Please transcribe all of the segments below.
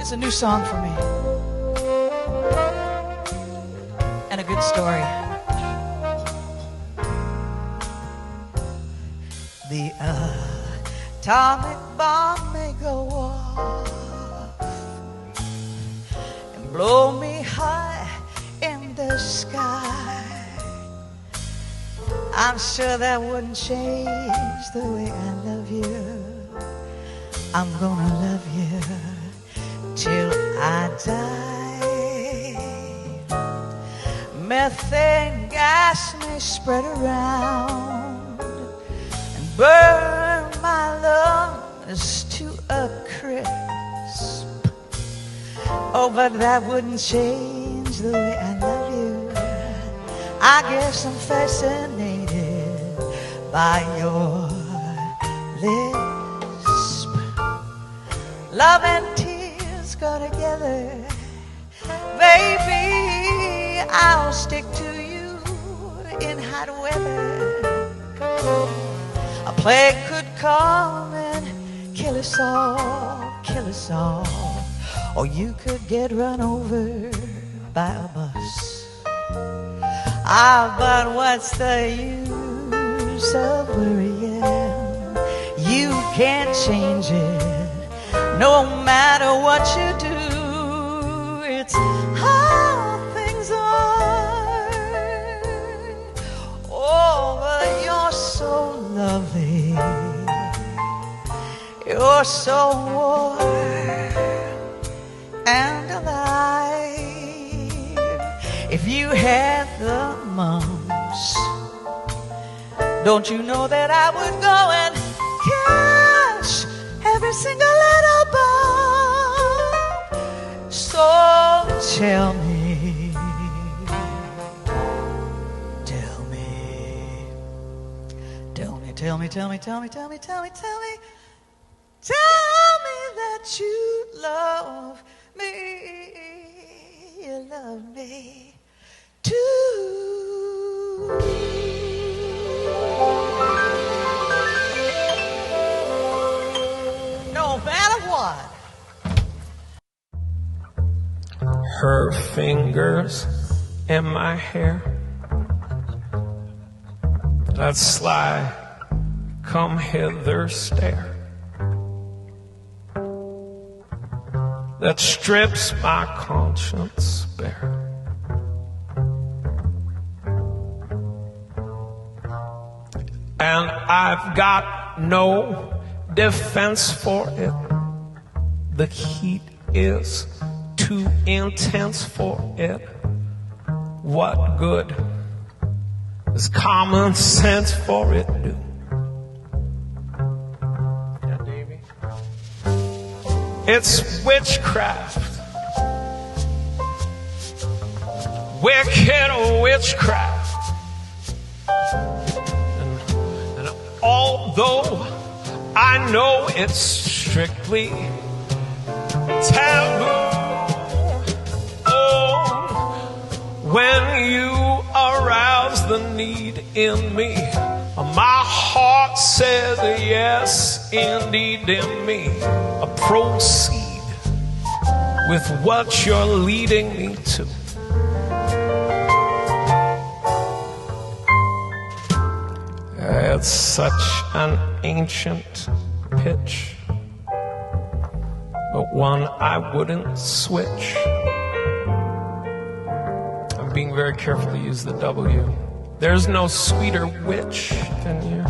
It's a new song for me. And a good story. The atomic bomb may go off and blow me high in the sky. I'm sure that wouldn't change the way I love you. I'm gonna love you till I die. Methane gas may spread around and burn my lungs to a crisp. Oh, but that wouldn't change the way I love you. I guess I'm fascinated by your lisp. Love and tears go together. Baby, I'll stick to you in hot weather. A plague could come and kill us all, kill us all. Or you could get run over by a bus. Ah, but what's the use of worrying? You can't change it, no matter what you do. It's how things are. Oh, but you're so lovely, you're so warm and alive. If you had the mumps, don't you know that I would go and catch every single little bump? So tell me, tell me, tell me, tell me, tell me, tell me, tell me, tell me, tell me, tell me that you love me, you love me too. No matter what. Her fingers in my hair, that sly come hither stare that strips my conscience bare. And I've got no defense for it. The heat is too intense for it. What good does common sense for it do? Yeah, Davey. It's witchcraft. Wicked witchcraft. And although I know it's strictly taboo, when you arouse the need in me, my heart says yes, indeed in me. Proceed with what you're leading me to. It's such an ancient pitch, but one I wouldn't switch. I'm being very careful to use the W. There's no sweeter witch than you.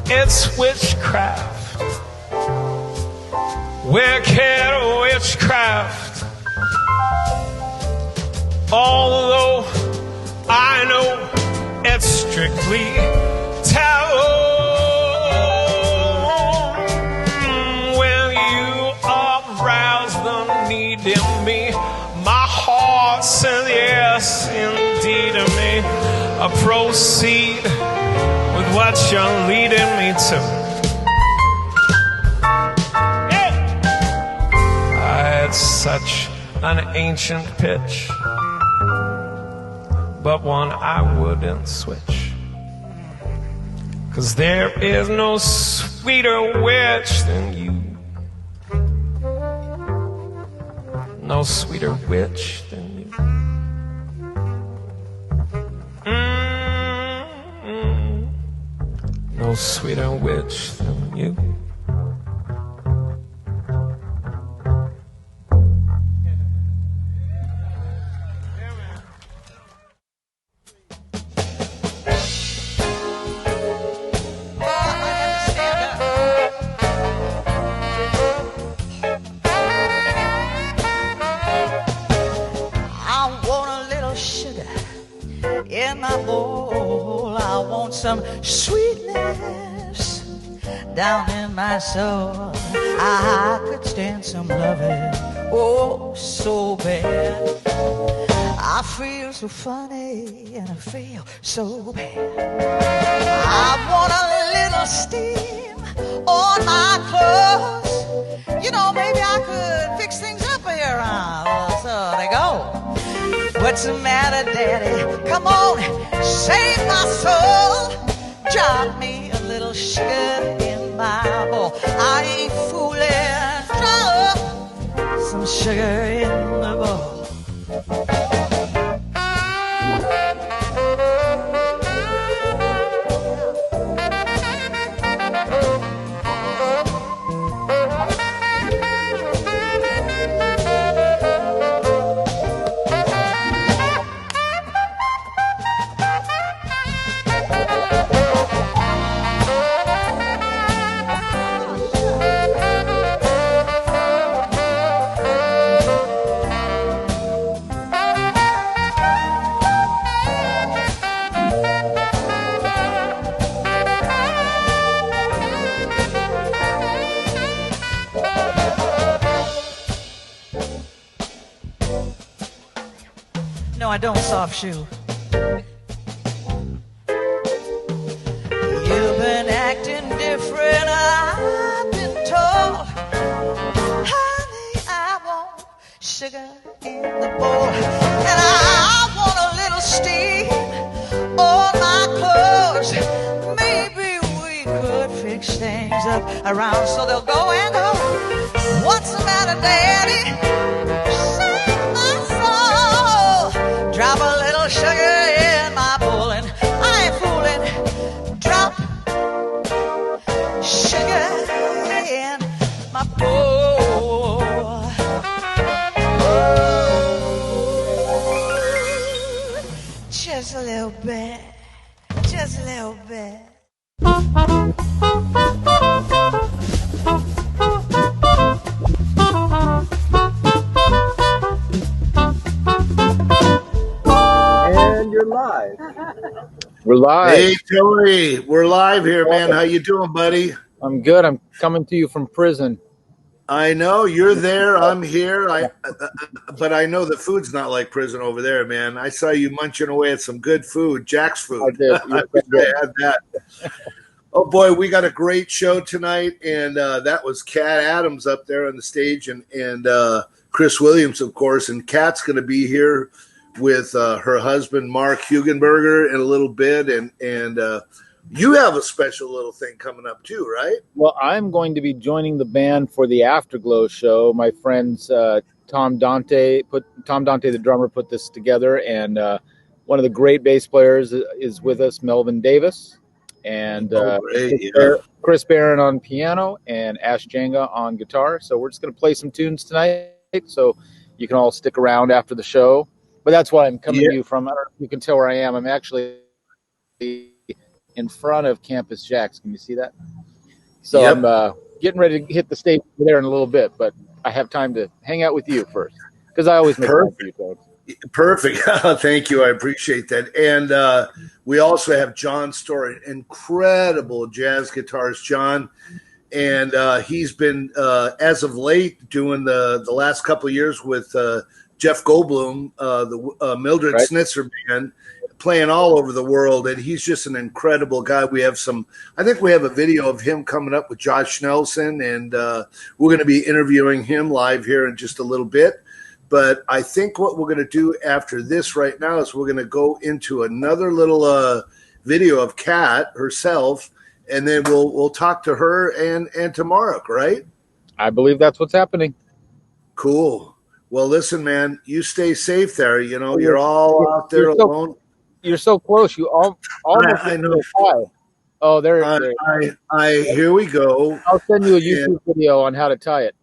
It's witchcraft, wicked witchcraft. Although I know it's strictly taboo. When you arouse the need in me, my heart says yes indeed to me. I proceed with what you're leading me to. Yeah. It's such an ancient pitch, but one I wouldn't switch. 'Cause there is no sweeter witch than you. No sweeter witch than you. No sweeter witch than you. In my bowl, I want some sweetness down in my soul. I could stand some loving, oh, so bad. I feel so funny and I feel so bad. I want a little steam on my clothes. You know, maybe I could fix things up here. So they go. What's the matter, Daddy? Come on, save my soul. Drop me a little sugar in my bowl. I ain't fooling. Drop some sugar in the bowl. No, I don't soft shoe. You've been acting different, I've been told. Honey, I want sugar in the bowl. And I want a little steam on my clothes. Maybe we could fix things up around so they'll go and go. What's the matter, Daddy? Drop a little sugar in my bowl and I ain't fooling. Drop sugar in my bowl. Just a little bit. Just a little bit. You're live. We're live. Hey, Joey. We're live here, man. How you doing, buddy? I'm good. I'm coming to you from prison. I know you're there. I'm here. But I know the food's not like prison over there, man. I saw you munching away at some good food, JAX food. I did. I had that. Oh boy, we got a great show tonight, and that was Kat Adams up there on the stage, and Chris Williams, of course, and Kat's going to be here with her husband Mark Hugenberger in a little bit, and you have a special little thing coming up too, right? Well, I'm going to be joining the band for the AfterGlow show. My friends Tom Dante, the drummer, put this together, and one of the great bass players is with us, Melvin Davis, and great, yeah. Chris Barron on piano, and Ash Jenga on guitar. So we're just going to play some tunes tonight, so you can all stick around after the show. But that's why I'm coming to you from. I don't know if you can tell where I am. I'm actually in front of Campus JAX. Can you see that? So I'm getting ready to hit the stage there in a little bit, but I have time to hang out with you first, because I always make time for you, folks. Perfect. Thank you. I appreciate that. And we also have John Story, incredible jazz guitarist, John. And he's been, as of late, doing the last couple of years with Jeff Goldblum, the Mildred Snitzer band, playing all over the world. And he's just an incredible guy. I think we have a video of him coming up with Josh Nelson, and we're going to be interviewing him live here in just a little bit. But I think what we're going to do after this right now is we're going to go into another little video of Kat herself, and then we'll talk to her and to Mark, right? I believe that's what's happening. Cool. Well, listen, man, you stay safe there. You know, you're all out there alone. You're so close. You almost. I know. Oh, there. Here we go. I'll send you a YouTube video on how to tie it.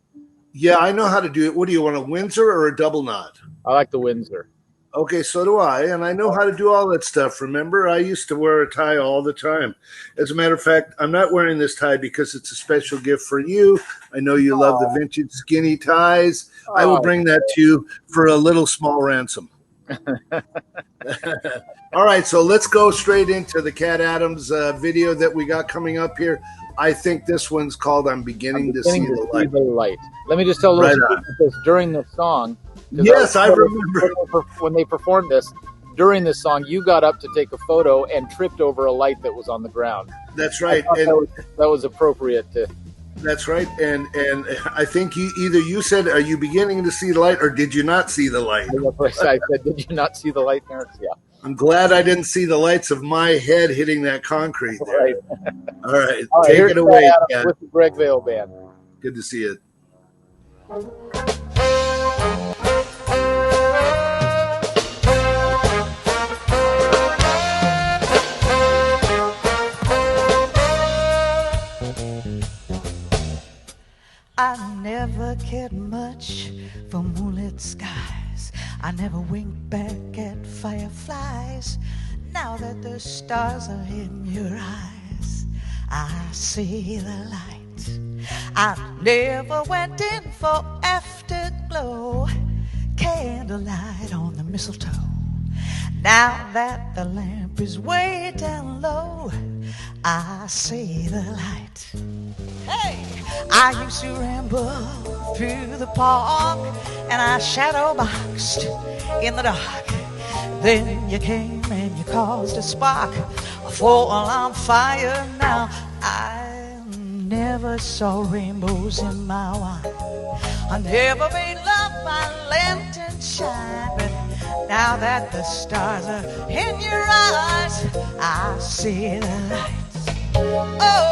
Yeah, I know how to do it. What do you want, a Windsor or a double knot? I like the Windsor. Okay, so do I, and I know how to do all that stuff. Remember, I used to wear a tie all the time. As a matter of fact, I'm not wearing this tie because it's a special gift for you. I know you love the vintage skinny ties. I will bring that to you for a little small ransom. All right, so let's go straight into the Kat Adams video that we got coming up here. I think this one's called "I'm Beginning to See the Light." Let me just tell a little bit during the song. Yes, I remember when they performed this. During this song, you got up to take a photo and tripped over a light that was on the ground. That's right, and that was appropriate to. That's right, and I think you said, "Are you beginning to see the light?" or "Did you not see the light?" I said, "Did you not see the light, Terrence?" Yeah. I'm glad I didn't see the lights of my head hitting that concrete there. Right. All right. Take it away, Kat. With the Greg Vale Band. Good to see it. I never cared much for moonlit skies. I never winked back at fireflies. Now that the stars are in your eyes, I see the light. I never went in for afterglow, candlelight on the mistletoe. Now that the lamp is way down low, I see the light. Hey! I used to ramble through the park, and I shadow boxed in the dark. Then you came and you caused a spark, a fall on fire. Now I never saw rainbows in my wine. I never made love by lantern shine. But now that the stars are in your eyes, I see the lights. Oh.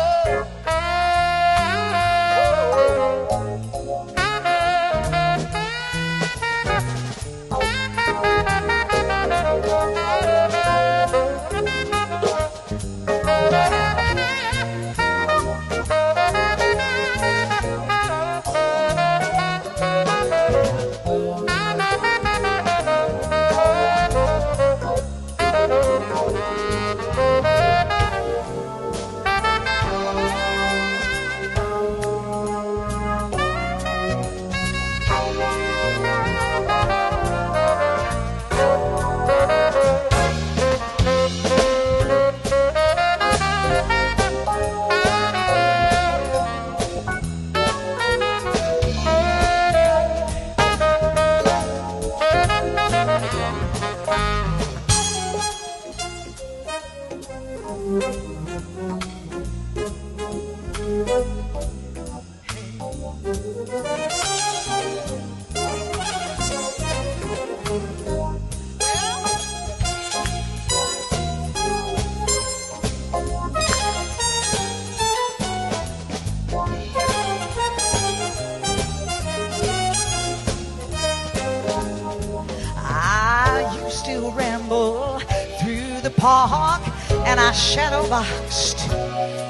park, and I shadow boxed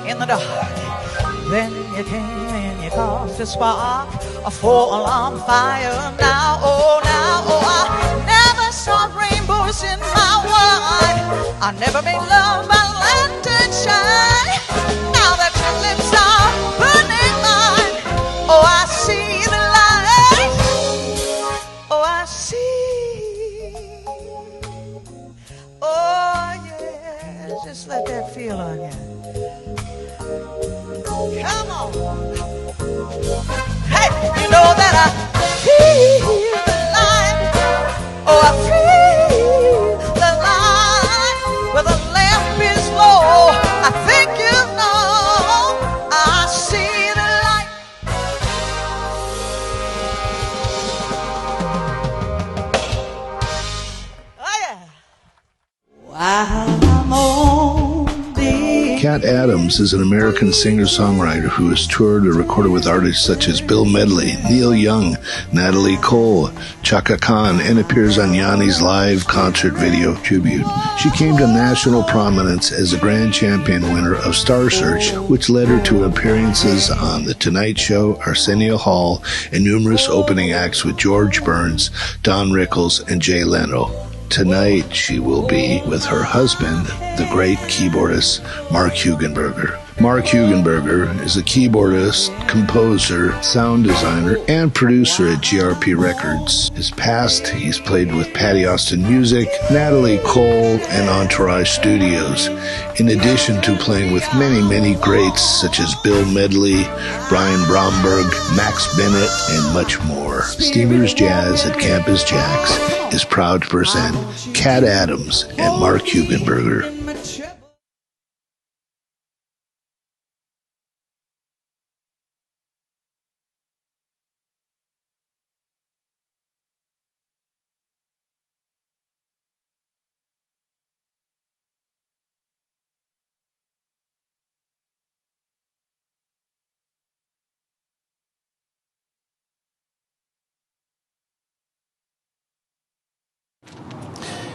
in the dark. Then you came and you caused a spark, a 4-alarm fire. Now, oh, I never saw rainbows in my wine. I never made love by lantern shine. Now that your lips are burning mine, oh, I see the light. Oh, I see. Oh, yeah, just let that feel on you. Come on. Hey, you know that I feel the light. Oh, I feel the light. Where the lamp is low, I think you know I see the light. Oh, yeah. While I'm on the Cat Adams is an American singer-songwriter who has toured or recorded with artists such as Bill Medley, Neil Young, Natalie Cole, Chaka Khan, and appears on Yanni's live concert video tribute. She came to national prominence as a grand champion winner of Star Search, which led her to appearances on The Tonight Show, Arsenio Hall, and numerous opening acts with George Burns, Don Rickles, and Jay Leno. Tonight, she will be with her husband, the great keyboardist Mark Hugenberger. Mark Hugenberger is a keyboardist, composer, sound designer, and producer at GRP Records. His past, he's played with Patty Austin Music, Natalie Cole, and Entourage Studios, in addition to playing with many, many greats such as Bill Medley, Brian Bromberg, Max Bennett, and much more. Steamers Jazz at Campus JAX is proud to present Cat Adams and Mark Hugenberger.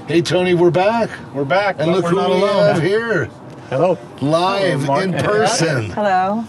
Hey, Tony, we're back. We're back. And look who we have here. Hello. Live Hello, in person. Hello.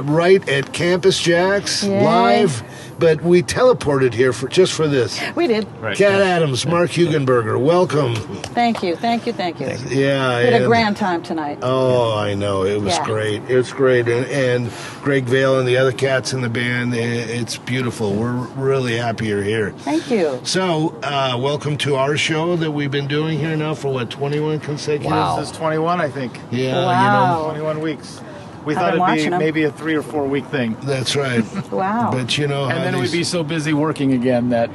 Right at Campus JAX, Yay. live. But we teleported here just for this. We did. Right. Cat Adams, Mark Hugenberger, welcome. Thank you. Thank you. Thank you. Yeah. We had a and- grand time tonight. Oh, I know. It was Yeah. great. It was great. And Greg Vale and the other cats in the band, it's beautiful. We're really happy you're here. Thank you. So, welcome to our show that we've been doing here now for, 21 consecutive? This is 21, I think. Yeah, Wow. 21 weeks. We I've thought been it'd watching be 'em. maybe a 3 or 4 week thing. That's right. Wow. But you know how And then we'd these- be so busy working again that,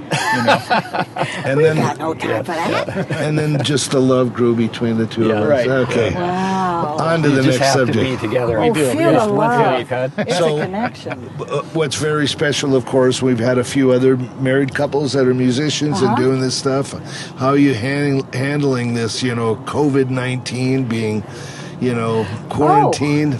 and we then got no time for that. and then just the love grew between the two of us. right. Okay. Wow. On to the just next have to be subject. together. Oh, do. feel Yes, the one love. we've had. It's So- a connection. What's very special, of course, we've had a few other married couples that are musicians and doing this stuff. How are you handling this, COVID-19 being, quarantined?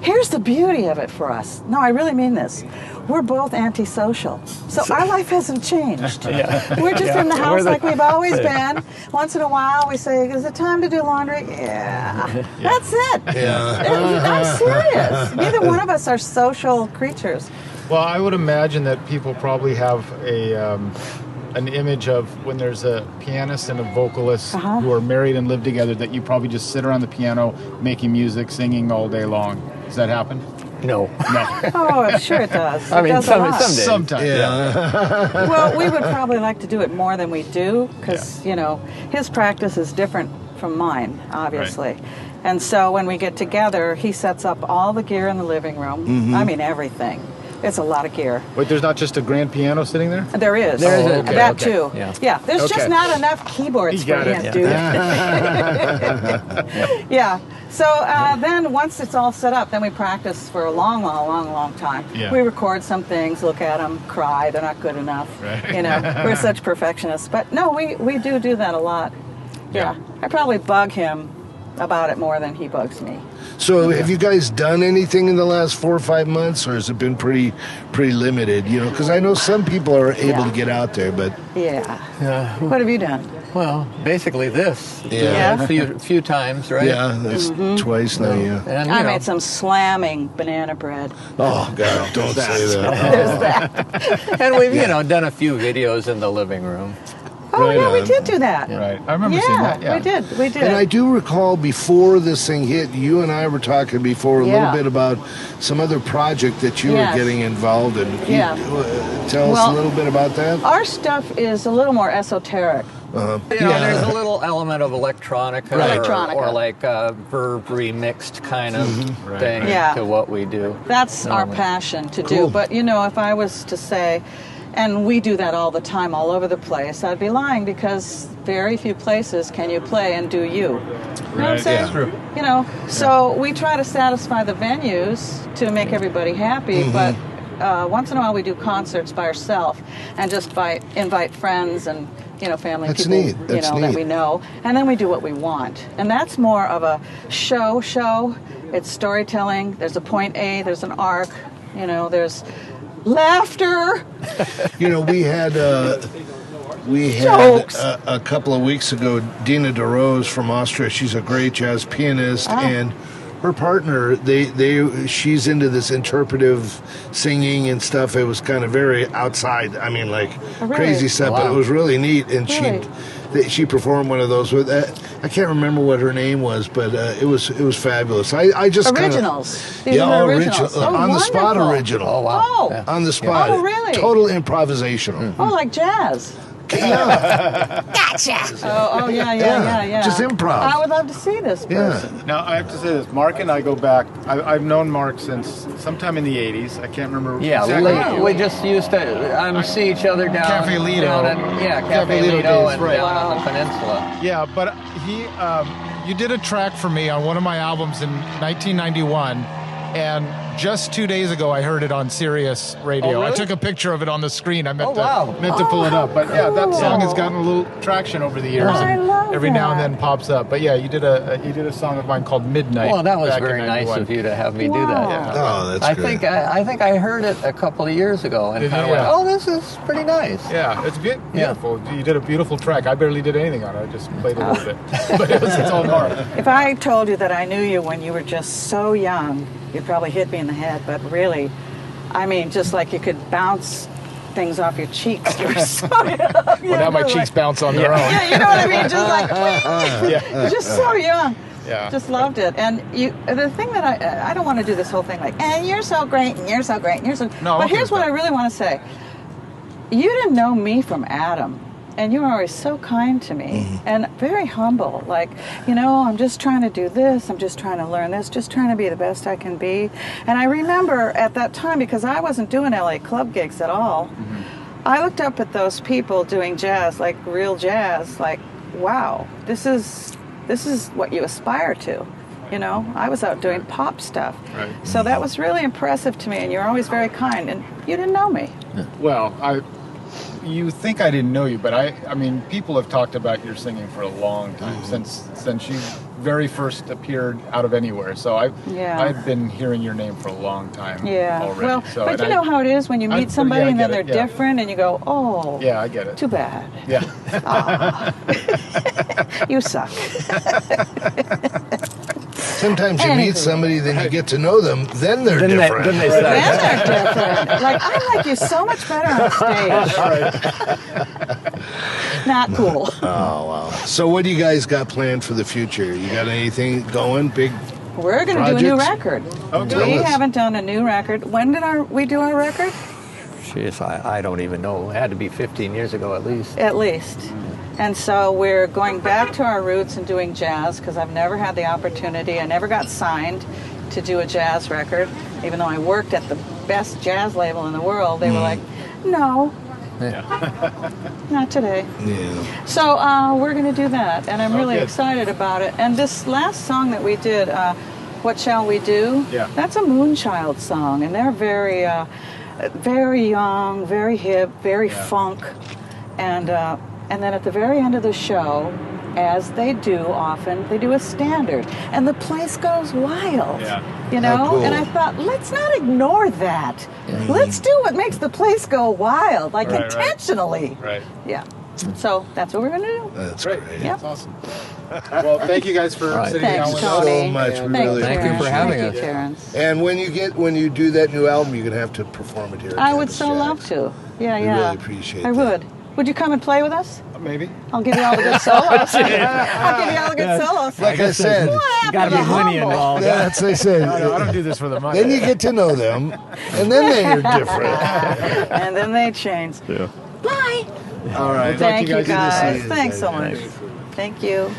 Here's the beauty of it for us. No, I really mean this. We're both antisocial. So our life hasn't changed. We're just in the house like we've always been. Once in a while we say, is it time to do laundry? Yeah. That's it. Yeah. I'm serious. Neither one of us are social creatures. well, I would imagine that people probably have an image of when there's a pianist and a vocalist who are married and live together, that you probably just sit around the piano making music, singing all day long. Does that happen? No. No. Oh, sure it does. I It mean, does a lot. someday. Sometimes. Yeah. Well, we would probably like to do it more than we do because, his practice is different from mine, obviously. And so when we get together, he sets up all the gear in the living room. I mean, everything. It's a lot of gear. Wait, there's not just a grand piano sitting there? There is. There is okay, that okay. too. Yeah. There's Okay. just not enough keyboards You for got it. him, dude. Yeah. So then once it's all set up, then we practice for a long time. Yeah. We record some things, look at them, cry. They're not good enough. Right. We're such perfectionists. But no, we do that a lot. Yeah. I probably bug him about it more than he bugs me. So have you guys done anything in the last 4 or 5 months, or has it been pretty limited? You know, because I know some people are able to get out there, but Yeah. What have you done? Well, basically this. Yeah. A few times, right? yeah, that's twice now. Yeah. And, I made some slamming banana bread. Oh God, don't say that. There's that. and we've, done a few videos in the living room. Oh, Right yeah, we on. did do that. Right. I remember seeing that. Yeah. We did. And I do recall before this thing hit, you and I were talking before a little bit about some other project that you were getting involved in. Can you tell us a little bit about that? Our stuff is a little more esoteric. There's a little element of electronica, Electronica. or like a verb remixed kind of thing Yeah. to what we do. That's our Normally. passion to Cool. do. But, if I was to say, and we do that all the time, all over the place, I'd be lying, because very few places can you play and do you. You know what I'm saying? Yeah. True. So we try to satisfy the venues to make everybody happy, but once in a while we do concerts by ourselves and just invite friends and family, That's people neat. That's that neat. we know, and then we do what we want, and that's more of a show. It's storytelling. There's a point A. There's an arc. There's laughter. We had Jokes. a couple of weeks ago, Dina DeRose from Austria. She's a great jazz pianist, and her partner, she's into this interpretive singing and stuff. It was kind of very outside. I mean, like really? crazy stuff, but it was really neat. And Really? she performed one of those with. I can't remember what her name was, but it was fabulous. I just Originals. Kinda, These are originals. on the spot wonderful. original. Oh, wow. Oh. Yeah. On the spot. Oh, really? Total improvisational. Oh, like jazz. Gotcha. Oh, yeah. Just improv. I would love to see this person. Yeah. Now, I have to say this. Mark and I go back. I've known Mark since sometime in the 80s. I can't remember Yeah, exactly. we just used to see each other down Cafe Lido. down at, Cafe Lido Lido days, and right. down on the peninsula. Yeah, but you did a track for me on one of my albums in 1991, and just 2 days ago I heard it on Sirius Radio. Oh, really? I took a picture of it on the screen. I meant wow. to pull it up, but yeah, that cool. song has gotten a little traction over the years. I and love every now and that. then pops up. But yeah, you did a song of mine called Midnight. Well, that was back in very nice 91. of you to have me do that. Wow. Yeah. Oh, that's I great. think I heard it a couple of years ago and Did kind of you? went, Yeah. "Oh, this is pretty nice." Yeah, it's beautiful. You did a beautiful track. I barely did anything on it. I just played a little bit, but it's all Mark. If I told you that I knew you when you were just so young, you'd probably hit me in the head. But really, I mean, just like you could bounce things off your cheeks. You were so young. Well, now my cheeks bounce on their own. Yeah, you know what I mean? Just like, you're just so young. Yeah. Just loved it. And the thing that I don't want to do this whole thing like, and you're so great, and you're so great, and you're so. No, but okay here's with what that. I really want to say. You didn't know me from Adam. And you were always so kind to me and very humble. Like, I'm just trying to do this. I'm just trying to learn this. Just trying to be the best I can be. And I remember at that time, because I wasn't doing LA club gigs at all, I looked up at those people doing jazz, like real jazz, like, wow, this is what you aspire to. I was out doing pop stuff. Right. So that was really impressive to me. And you're always very kind. And you didn't know me. Well, you think I didn't know you, but I mean, people have talked about your singing for a long time, since you very first appeared out of anywhere. So I've been hearing your name for a long time already. Well, So, but you know how it is when you meet somebody I and then get they're it, yeah. different and you go, oh, Yeah, I get it. too bad. Yeah. You suck. Sometimes you meet somebody, then you get to know them, then they're different. Then they Then start. they're different. Like, I like you so much better on stage. Not cool. Oh, wow. So what do you guys got planned for the future? You got anything going? Big? We're going to do a new Projects? record. Oh, tell We us. haven't done a new record. When did we do our record? Jeez, I don't even know. It had to be 15 years ago at least. At least. And so we're going back to our roots and doing jazz, because I've never had the opportunity. I never got signed to do a jazz record. Even though I worked at the best jazz label in the world, they were like, no, not today. Yeah. So we're going to do that, and I'm really good. excited about it. And this last song that we did, What Shall We Do? Yeah. That's a Moonchild song, and they're very young, very hip, very funk, and And then at the very end of the show, as they do often, they do a standard. And the place goes wild, you know? Cool. And I thought, let's not ignore that. Let's do what makes the place go wild, like intentionally. Right. Yeah. So that's what we're going to do. That's great. Yeah. That's awesome. Well, thank you guys for sitting down Thanks, with Tony. us. So much. We really Thank you for having Thank us. you, Terence. And when you do that new album, you're gonna have to perform it here. At I would Campus so Jazz. love to. Yeah, We yeah. really appreciate I that. would. Would you come and play with us? Maybe. I'll give you all the good solos. I'll give you all the good solos. Like I said, What Got to be happened to money Humble? involved. yeah, that's what I said. I don't do this for the money. Then you get to know them, and then they're different. And then they change. Yeah. Bye. All right. Thank you, guys. Good to see guys. you. Thanks so much. Thank you.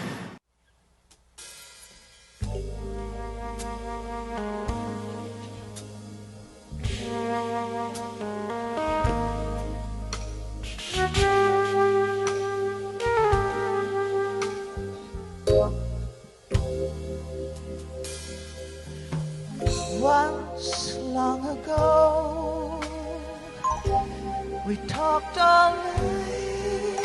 Once long ago, we talked all night.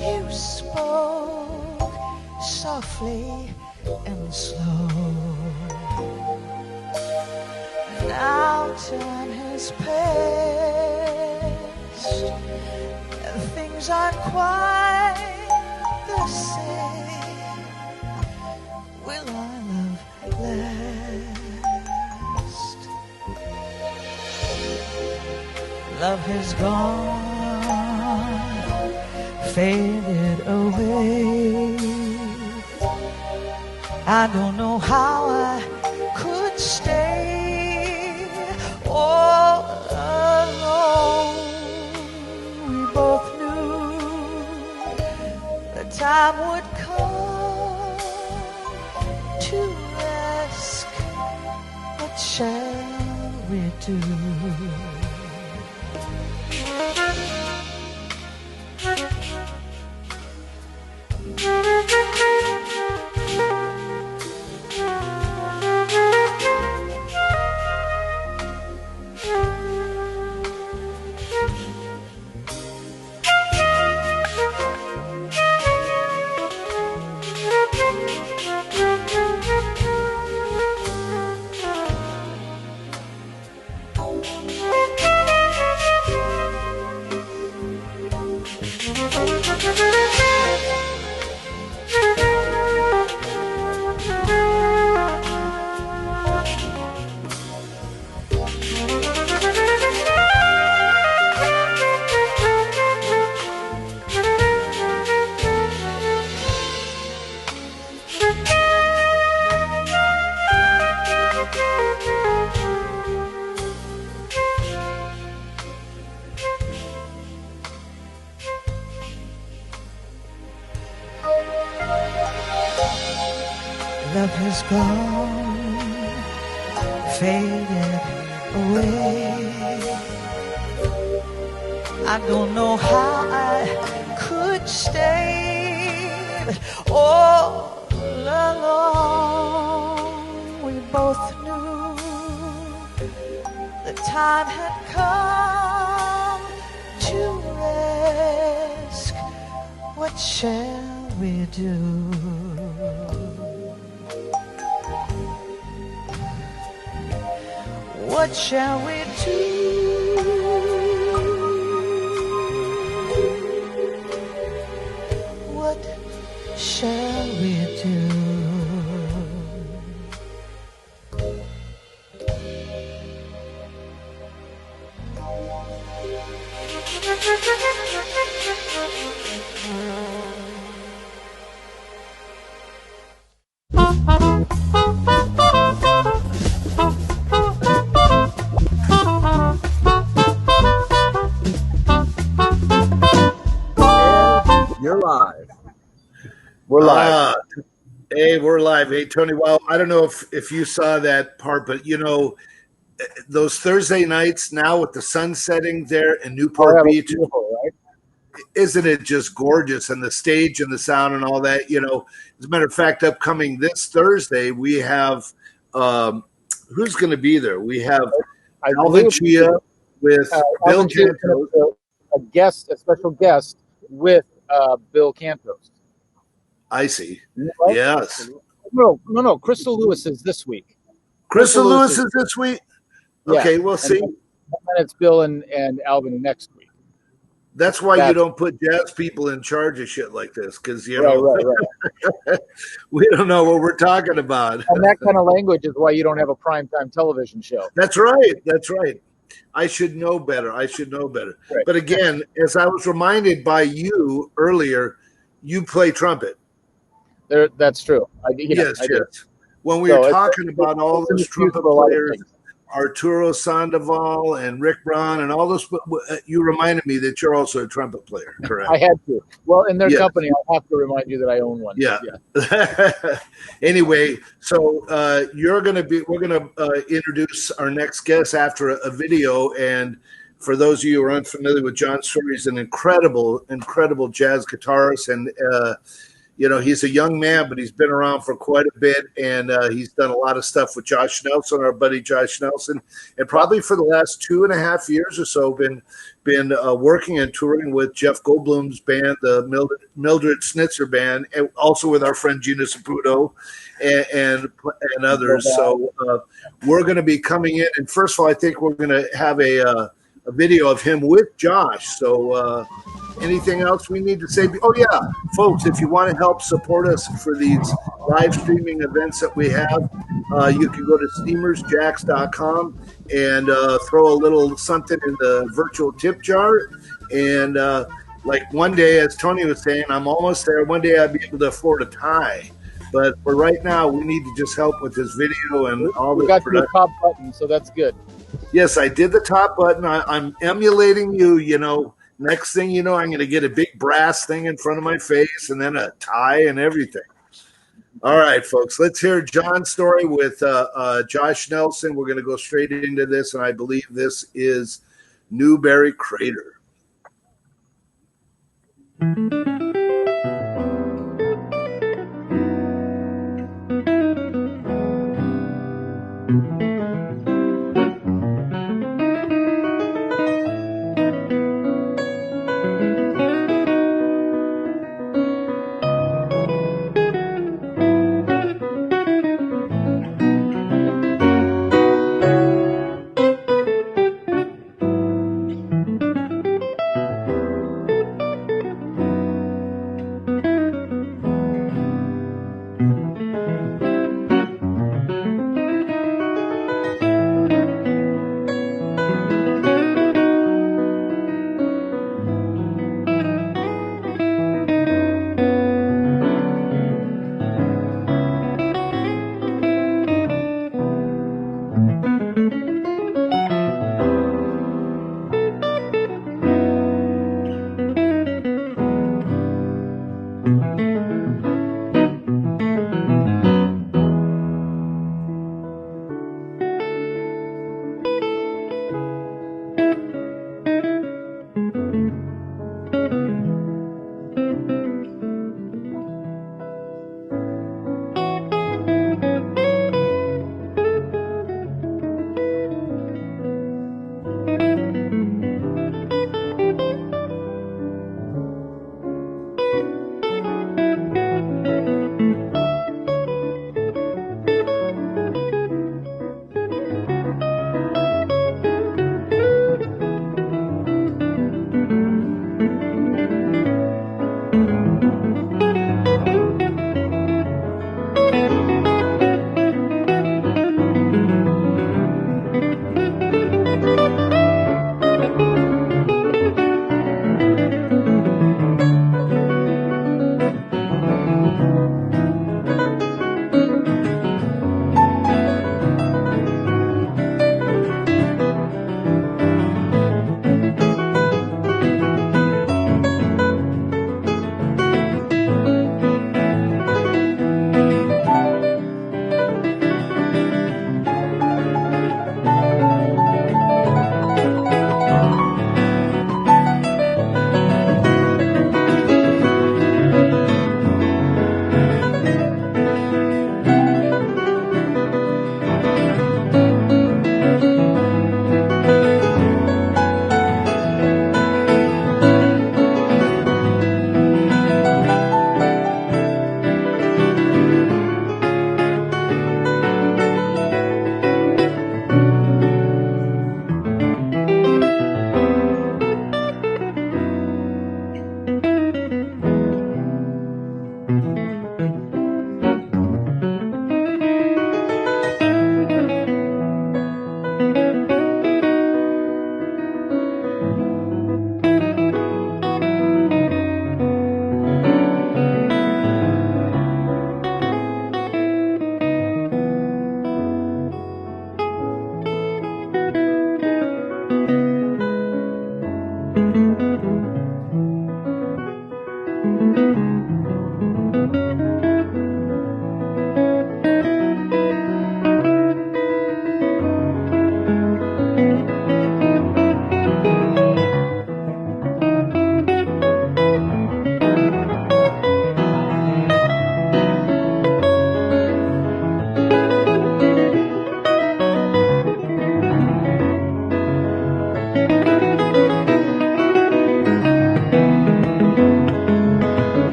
You spoke softly and slow. Now time has passed, and things aren't quite the same. Will our love last? Love has gone, faded away. I don't know how I could stay all alone. We both knew the time would come to ask, what shall we do? Love has gone, faded away. I don't know how I could stay, but all along we both knew the time had come to ask, what shall we do? What shall we do? What shall we do? You're live. We're live. Hey, we're live. Hey, Tony. Well, I don't know if you saw that part, but you know, those Thursday nights now with the sun setting there in Newport Beach, Right? isn't it just gorgeous? And the stage and the sound and all that. You know, as a matter of fact, upcoming this Thursday, we have who's going to be there? We have Alvin Chia with Bill Cantos. A special guest with Bill Cantos. I see. Right? Yes. No. Crystal Lewis is this week. Crystal Lewis is this week? Yeah. Okay, we'll see. And then it's Bill and Alvin next week. That's why you don't put jazz people in charge of shit like this, because Right. We don't know what we're talking about. And that kind of language is why you don't have a primetime television show. That's right. I should know better. Right. But again, as I was reminded by you earlier, you play trumpet. That's true. Yes. When we were talking about all those trumpet players, Arturo Sandoval and Rick Braun and all those, you reminded me that you're also a trumpet player, correct? I had to. Well, in their company, I'll have to remind you that I own one. Yeah. Anyway, so we're going to introduce our next guest after a video. And for those of you who are unfamiliar with John Storie, he's an incredible jazz guitarist. And, he's a young man, but he's been around for quite a bit. And he's done a lot of stuff with Josh Nelson, our buddy Josh Nelson. And probably for the last 2.5 years or so, been working and touring with Jeff Goldblum's band, the Mildred Snitzer band, and also with our friend Gina Saputo and others. So we're going to be coming in. And first of all, I think we're going to have a video of him with Josh. So anything else we need to say? Oh, yeah, folks, if you want to help support us for these live streaming events that we have, you can go to steamersjax.com and throw a little something in the virtual tip jar. And like one day, as Tony was saying, I'm almost there. One day I'll be able to afford a tie. But for right now, we need to just help with this video and all the production. We got the top button, so that's good. Yes, I did the top button. I'm emulating you, Next thing you know, I'm going to get a big brass thing in front of my face and then a tie and everything. All right, folks, let's hear John's story with Josh Nelson. We're going to go straight into this, and I believe this is Newberry Crater.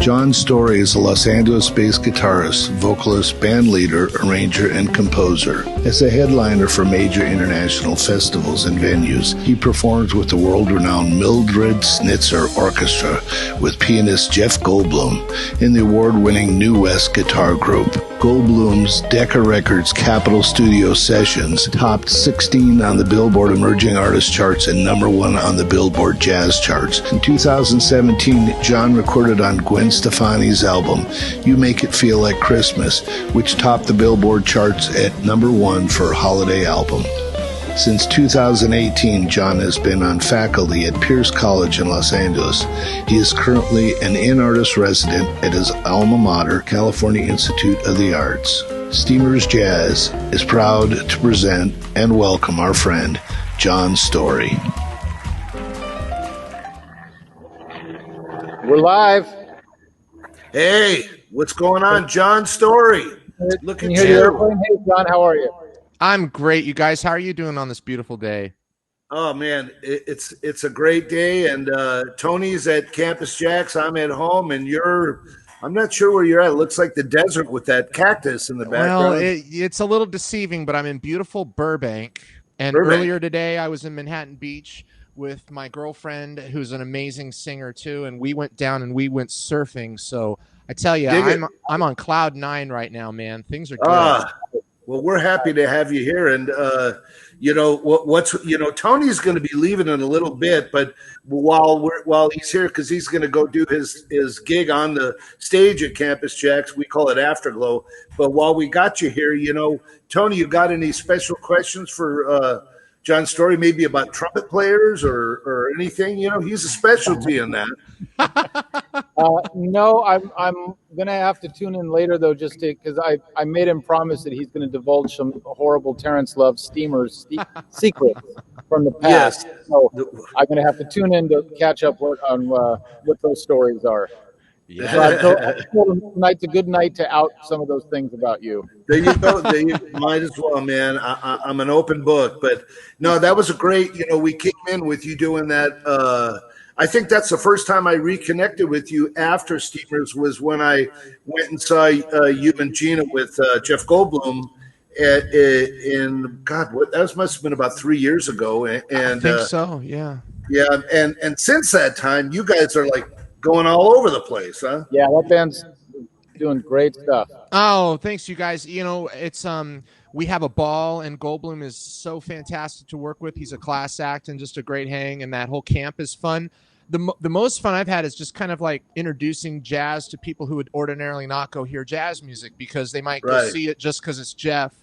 John Story is a Los Angeles-based guitarist, vocalist, band leader, arranger, and composer. As a headliner for major international festivals and venues, he performs with the world-renowned Mildred Snitzer Orchestra with pianist Jeff Goldblum in the award-winning New West guitar group. Goldblum's Decca Records Capitol Studio Sessions topped 16 on the Billboard Emerging Artist charts and #1 on the Billboard Jazz charts. In 2017, John recorded on Gwen Stefani's album, You Make It Feel Like Christmas, which topped the Billboard charts at #1 for holiday album. Since 2018, John has been on faculty at Pierce College in Los Angeles. He is currently an in-artist resident at his alma mater, California Institute of the Arts. Steamers Jazz is proud to present and welcome our friend, John Story. We're live. Hey, what's going on, John Story? Look at Can you hear the airplane? Hey, John, how are you? I'm great, you guys. How are you doing on this beautiful day? Oh man, it's a great day, and Tony's at Campus JAX. I'm at home, and I'm not sure where you're at. It looks like the desert with that cactus in the background. Well, it's a little deceiving, but I'm in beautiful Burbank. And earlier today, I was in Manhattan Beach with my girlfriend, who's an amazing singer too, and we went down and we went surfing. So I tell you, I'm on cloud 9 right now, man. Things are good. Well, we're happy to have you here, and Tony's going to be leaving in a little bit, but while he's here, because he's going to go do his gig on the stage at Campus JAX, we call it AfterGlow. But while we got you here, Tony, you got any special questions for John Story, maybe about trumpet players or anything? He's a specialty in that. No, I'm gonna have to tune in later though, just because I made him promise that he's gonna divulge some horrible Terrence Love Steamers secrets from the past. Yes. So I'm gonna have to tune in to catch up on what those stories are. Yeah. So I told him tonight's a good night to out some of those things about you. There you go. You might as well, man. I'm an open book. But no, that was a great, we came in with you doing that. I think that's the first time I reconnected with you after Steamers was when I went and saw you and Gina with Jeff Goldblum that must have been about 3 years ago. And I think so, yeah. Yeah, and since that time, you guys are like going all over the place, huh? Yeah, that band's doing great stuff. Oh, thanks, you guys. It's we have a ball, and Goldblum is so fantastic to work with. He's a class act and just a great hang, and that whole camp is fun. The most fun I've had is just kind of like introducing jazz to people who would ordinarily not go hear jazz music because they might go see it just because it's Jeff.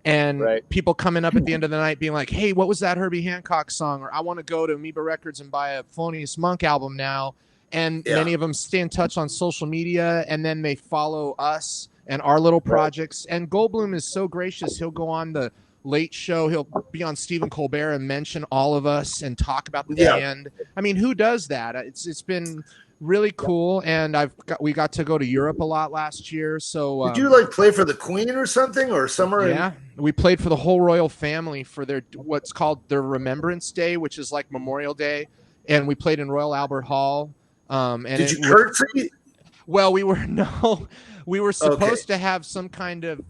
And people coming up at the end of the night being like, hey, what was that Herbie Hancock song? Or I want to go to Amoeba Records and buy a Thelonious Monk album now. And many of them stay in touch on social media, and then they follow us and our little projects. And Goldblum is so gracious. He'll go on the Late Show. He'll be on Stephen Colbert and mention all of us and talk about the band. I mean, who does that? It's been really cool, and we got to go to Europe a lot last year. So did you play for the Queen or something or somewhere? Yeah, we played for the whole royal family for what's called their Remembrance Day, which is like Memorial Day, and we played in Royal Albert Hall. And did you curtsy? Well, we were supposed to have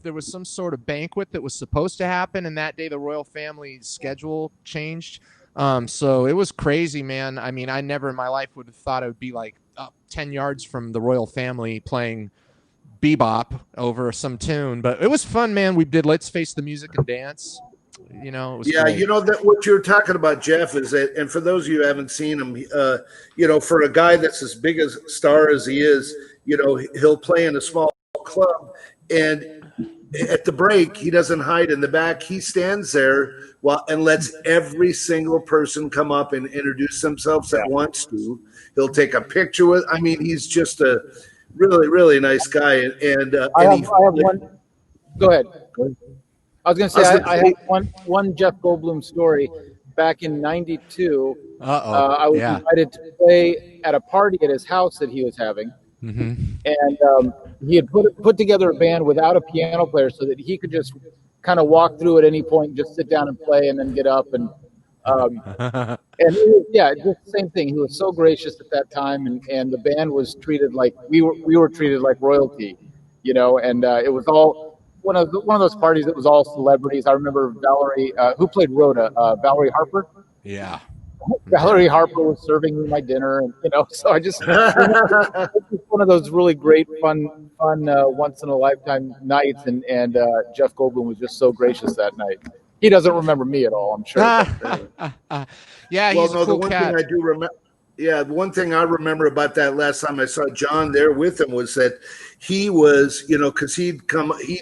there was some sort of banquet that was supposed to happen, and that day the royal family's schedule changed. So it was crazy, man. I mean, I never in my life would have thought it would be like up 10 yards from the royal family playing bebop over some tune, but it was fun, man. We did Let's Face the Music and Dance. It was great. That what you're talking about, Jeff, is that, and for those of you who haven't seen him, for a guy that's as big a star as he is, he'll play in a small club, and at the break, he doesn't hide in the back. He stands there and lets every single person come up and introduce themselves that wants to. He'll take a picture with. I mean, he's just a really, really nice guy. And I have one. Go ahead. I was going to say I have one Jeff Goldblum story. Back in '92, I was invited to play at a party at his house that he was having, and he had put together a band without a piano player so that he could just kind of walk through at any point, and just sit down and play, and then get up and And he was, yeah, just the same thing. He was so gracious at that time, and the band was treated like we were treated like royalty, And it was all one of those parties that was all celebrities. I remember Valerie, who played Rhoda, Valerie Harper. Yeah. Valerie Harper was serving me my dinner, and so I just remember it was one of those really great, fun, once in a lifetime nights, and Jeff Goldblum was just so gracious that night. He doesn't remember me at all, I'm sure. Yeah, well, he's no, a cool the one cat. thing I do remember. Yeah, the one thing I remember about that last time I saw John there with him was that he was, because he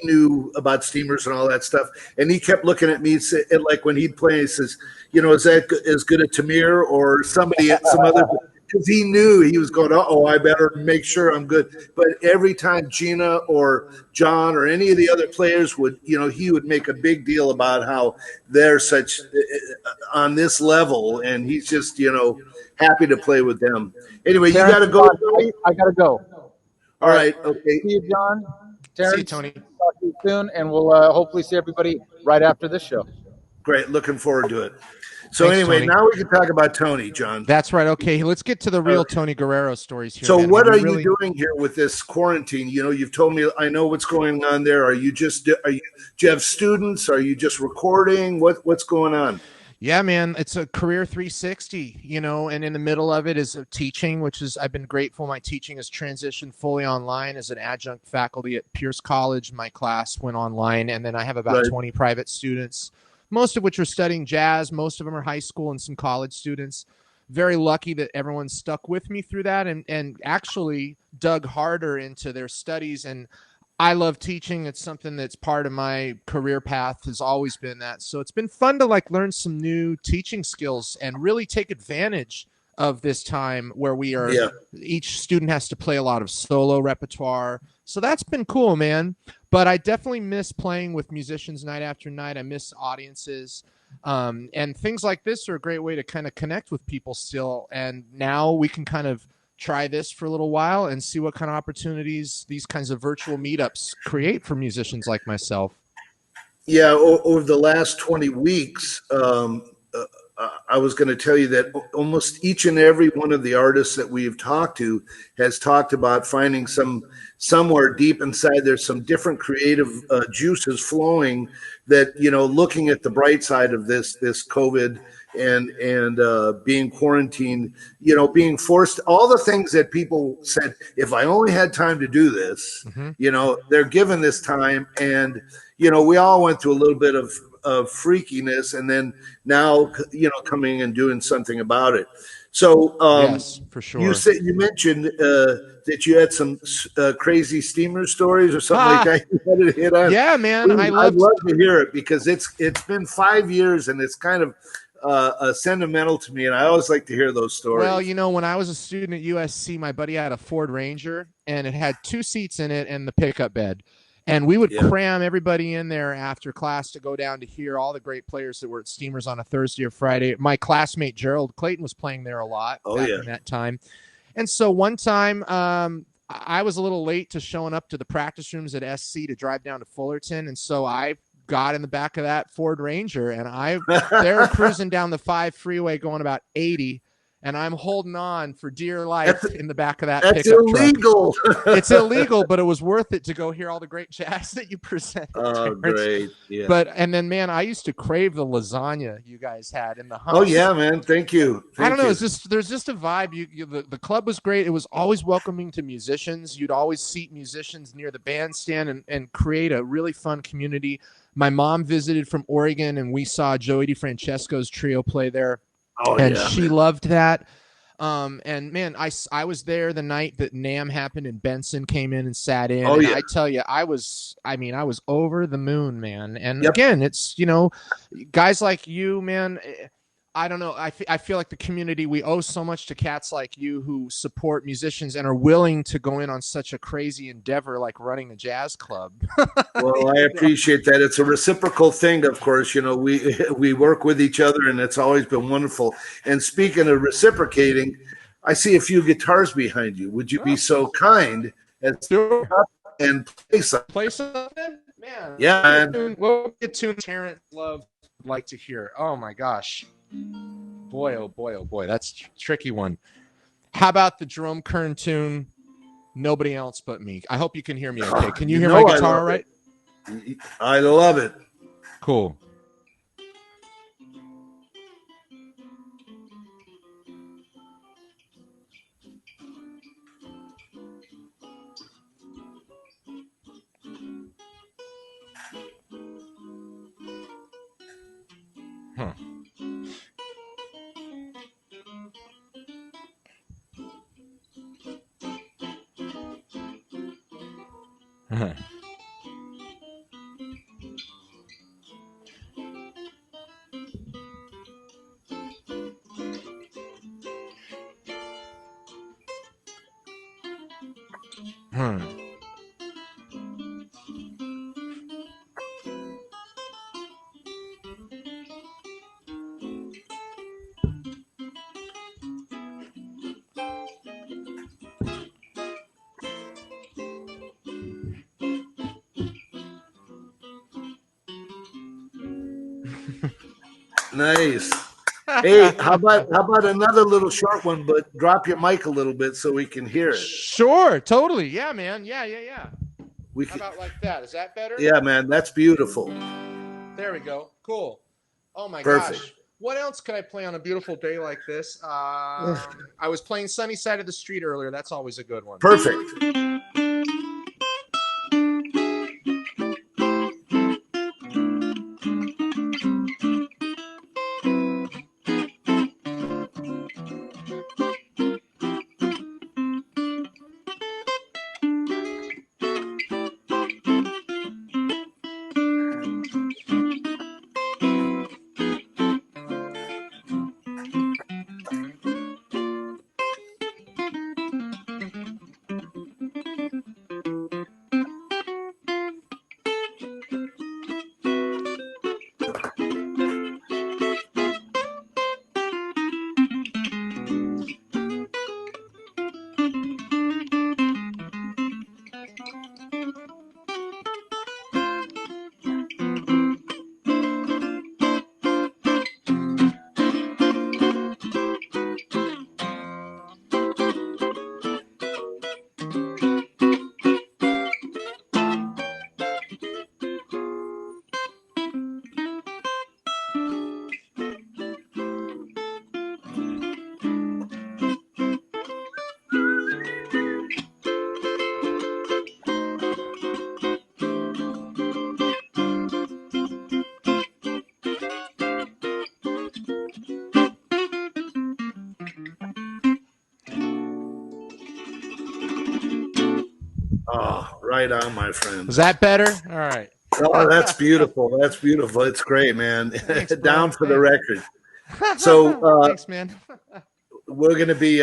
knew about steamers and all that stuff, and he kept looking at me, and like when he'd play, he says, is that as good as Tamir or some other, because he knew he was going, I better make sure I'm good. But every time Gina or John or any of the other players would, he would make a big deal about how they're such on this level, and he's just, happy to play with them. Anyway, Terrence, you got to go. I got to go. All right. Okay. See you, John. Terrence, see you, Tony. Talk to you soon, and we'll hopefully see everybody right after this show. Great. Looking forward to it. So Thanks, anyway, Tony. now we can talk about Tony, John. That's right. Okay, let's get to the real Tony Guerrero stories here. So man. what are you doing here with this quarantine? You've told me, I know what's going on there. Do you have students? Are you just recording? What's going on? Yeah, man, it's a career 360, and in the middle of it is teaching, which is, I've been grateful. My teaching has transitioned fully online as an adjunct faculty at Pierce College. My class went online, and then I have about 20 private students, most of which are studying jazz. Most of them are high school and some college students. Very lucky that everyone stuck with me through that and actually dug harder into their studies. And I love teaching. It's something that's part of my career path, has always been that. So it's been fun to learn some new teaching skills and really take advantage of this time where we are, each student has to play a lot of solo repertoire. So that's been cool, man. But I definitely miss playing with musicians night after night. I miss audiences. And things like this are a great way to kind of connect with people still. And now we can kind of try this for a little while and see what kind of opportunities these kinds of virtual meetups create for musicians like myself. Yeah, over the last 20 weeks, I was going to tell you that almost each and every one of the artists that we've talked to has talked about finding somewhere deep inside there's some different creative juices flowing that, looking at the bright side of this COVID and being quarantined, being forced, all the things that people said, if I only had time to do this, they're given this time. And, we all went through a little bit of freakiness, and then now, coming and doing something about it. So, yes, for sure. You mentioned that you had some crazy steamer stories or something like that you had to hit on. Yeah, man. I'd love to hear it, because it's been 5 years and it's kind of sentimental to me, and I always like to hear those stories. Well, when I was a student at USC, my buddy had a Ford Ranger, and it had 2 seats in it and the pickup bed. And we would cram everybody in there after class to go down to hear all the great players that were at Steamers on a Thursday or Friday. My classmate Gerald Clayton was playing there a lot back in that time. And so one time I was a little late to showing up to the practice rooms at SC to drive down to Fullerton. And so I got in the back of that Ford Ranger, and they're cruising down the 5 freeway going about 80. And I'm holding on for dear life in the back of that pickup illegal. truck. It's illegal, but it was worth it to go hear all the great jazz that you presented. Oh, great. Yeah. And then, man, I used to crave the lasagna you guys had in the hump. Oh, yeah, man. Thank you. I don't know. There's just a vibe. The club was great. It was always welcoming to musicians. You'd always seat musicians near the bandstand and create a really fun community. My mom visited from Oregon, and we saw Joey DeFrancesco's trio play there. Oh, and yeah, she loved that. And man, I was there the night that NAMM happened, and Benson came in and sat in. Oh, yeah. I tell you, I was over the moon, man. And again, it's, guys like you, man, I don't know. I feel like the community, we owe so much to cats like you who support musicians and are willing to go in on such a crazy endeavor like running a jazz club. Well, I appreciate that. It's a reciprocal thing, of course. We work with each other, and it's always been wonderful. And speaking of reciprocating, I see a few guitars behind you. Would you be so kind as to come up and play something? Play something? Man. Yeah, man. What tune Terrence Love would like to hear? Oh, my gosh. Boy, oh boy, oh boy. That's a tricky one. How about the Jerome Kern tune, Nobody Else But Me? I hope you can hear me okay. Can you hear my guitar all right? I love it. Cool. Huh. Uh-huh. Nice. Hey, how about another little short one, but drop your mic a little bit so we can hear it. Sure, totally. Yeah, man. Yeah. We How can, about like that? Is that better? yeah, man, that's beautiful. There we go. Cool. Oh my Perfect. gosh. What else could I play on a beautiful day like this? I was playing Sunny Side of the Street earlier. That's always a good one. Perfect. Oh, right on, my friend. Is that better? All right. Oh, that's beautiful. That's beautiful. It's great, man. Thanks, bro. Down for the record. So thanks, man. we're going to be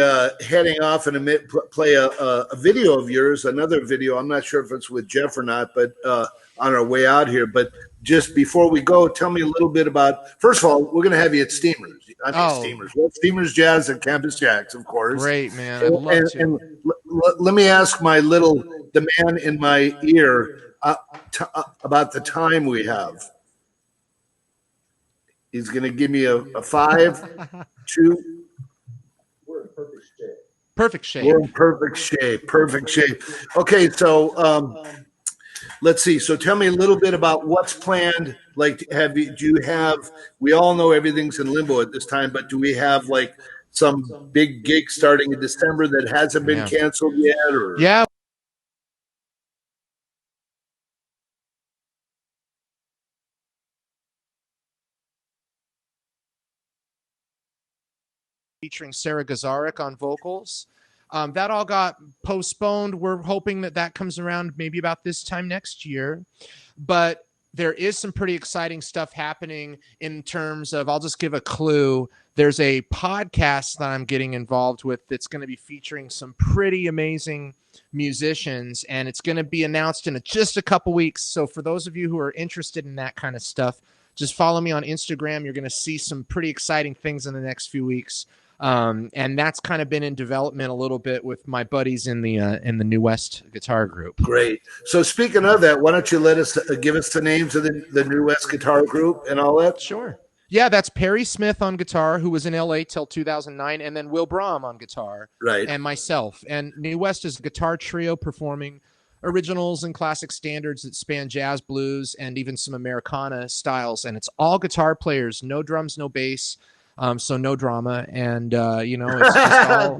heading off in a minute, play a video of yours, another video. I'm not sure if it's with Jeff or not, but on our way out here. But just before we go, tell me a little bit about, first of all, we're going to have you at Steamers. Steamers. Well, Steamers Jazz at Campus JAX, of course. Great, man. I'd love to. And let me ask the man in my ear about the time we have. He's going to give me a 5, 2. We're in perfect shape. Perfect shape. We're in perfect shape. Perfect shape. Okay, so let's see. So tell me a little bit about what's planned. Like, do you have? We all know everything's in limbo at this time, but do we have like some big gig starting in December that hasn't been canceled yet? Or yeah. Featuring Sarah Gazarek on vocals. That all got postponed. We're hoping that comes around maybe about this time next year. But there is some pretty exciting stuff happening in terms of, I'll just give a clue. There's a podcast that I'm getting involved with that's going to be featuring some pretty amazing musicians, and it's going to be announced in just a couple weeks. So for those of you who are interested in that kind of stuff, just follow me on Instagram. You're going to see some pretty exciting things in the next few weeks. And that's kind of been in development a little bit with my buddies in the New West Guitar Group. Great. So speaking of that, why don't you give us the names of the New West Guitar Group and all that? Sure. Yeah, that's Perry Smith on guitar, who was in LA till 2009, and then Will Brahm on guitar, Right. and myself. And New West is a guitar trio performing originals and classic standards that span jazz, blues, and even some Americana styles. And it's all guitar players, no drums, no bass, so no drama. And it's just all,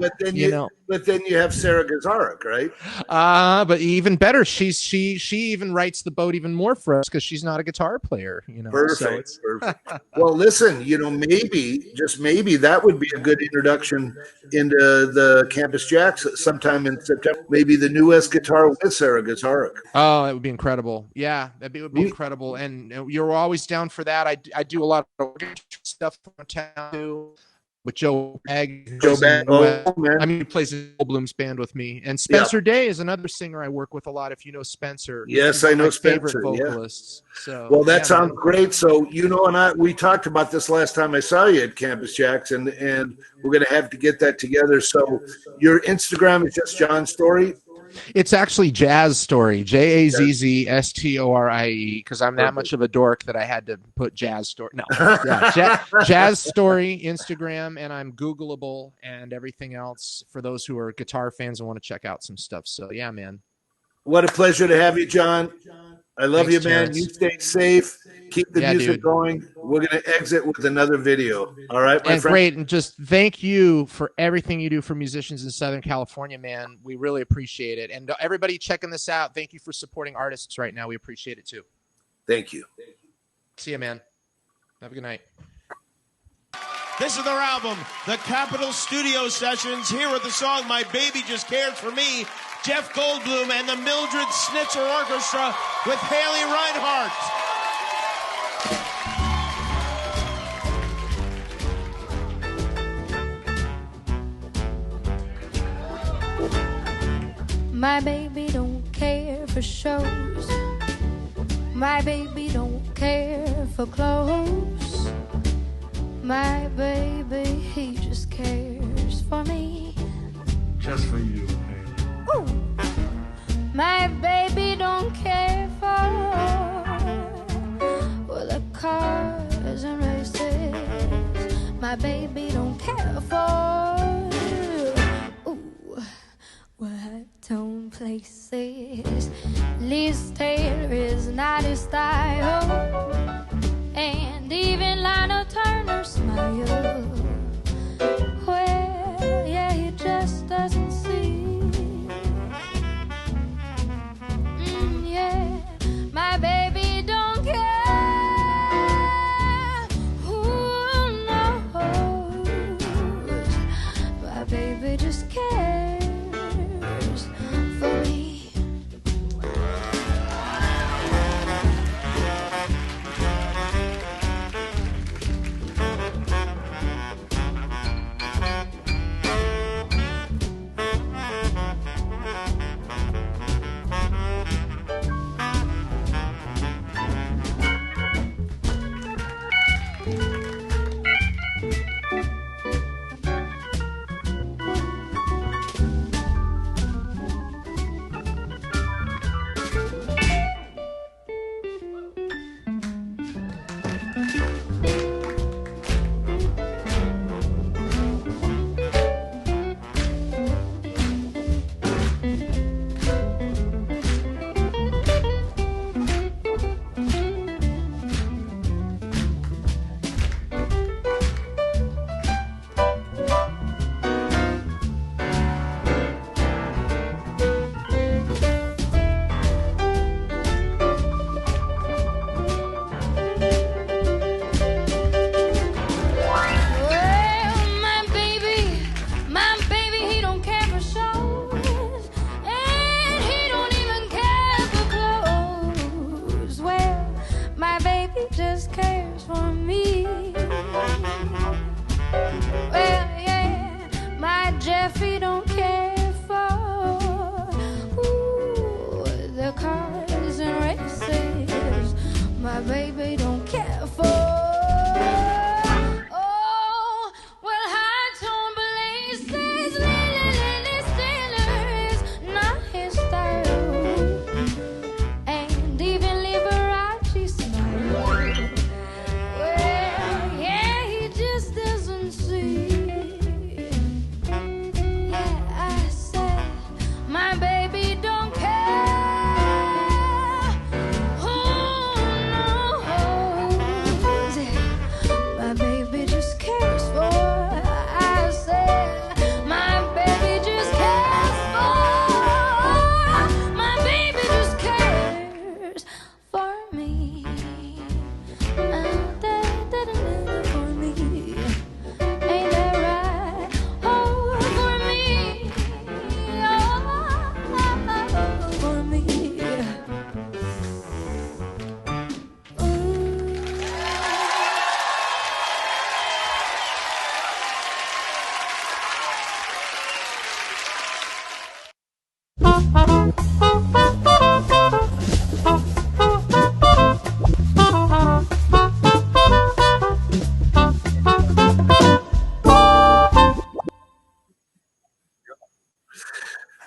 but then you have Sarah Gazarek, right? But even better, she even writes the boat even more for us because she's not a guitar player. Perfect. Perfect. Well, listen, maybe, just maybe, that would be a good introduction into the Campus JAX sometime in September. Maybe the New West guitar with Sarah Gazarek. Oh, that would be incredible. Yeah, would be incredible. And you're always down for that. I do a lot of stuff from town too. With Joe Bag. Man. He plays in Goldblum's band with me. And Spencer Day is another singer I work with a lot, if you know Spencer. Yes, I know Spencer. Favorite vocalists. So, well, that sounds great. So, we talked about this last time I saw you at Campus JAX, and we're going to have to get that together. So your Instagram is just John Storie? It's actually Jazz Storie, JAZZSTORIE, because I'm that much of a dork that I had to put Jazz Storie. No, Jazz Storie, Instagram, and I'm Googleable and everything else for those who are guitar fans and want to check out some stuff. So, yeah, man. What a pleasure to have you, John. I love you, man. Terrence. You stay safe. Keep the music going. We're going to exit with another video. All right, my friend? Great. And just thank you for everything you do for musicians in Southern California, man. We really appreciate it. And everybody checking this out, thank you for supporting artists right now. We appreciate it, too. Thank you. See you, man. Have a good night. This is their album, The Capitol Studio Sessions. Here with the song My Baby Just Cares For Me, Jeff Goldblum and the Mildred Snitzer Orchestra with Haley Reinhardt. My baby don't care for shows. My baby don't care for clothes. My baby, he just cares for me. Just for you, baby. Ooh. My baby don't care for the cars and races. My baby don't care for what-tone places. Liz Taylor is not his style, and even Lana Turner smile. Well, yeah, he just doesn't see. Yeah, my baby don't care. Who knows? My baby just cares for me.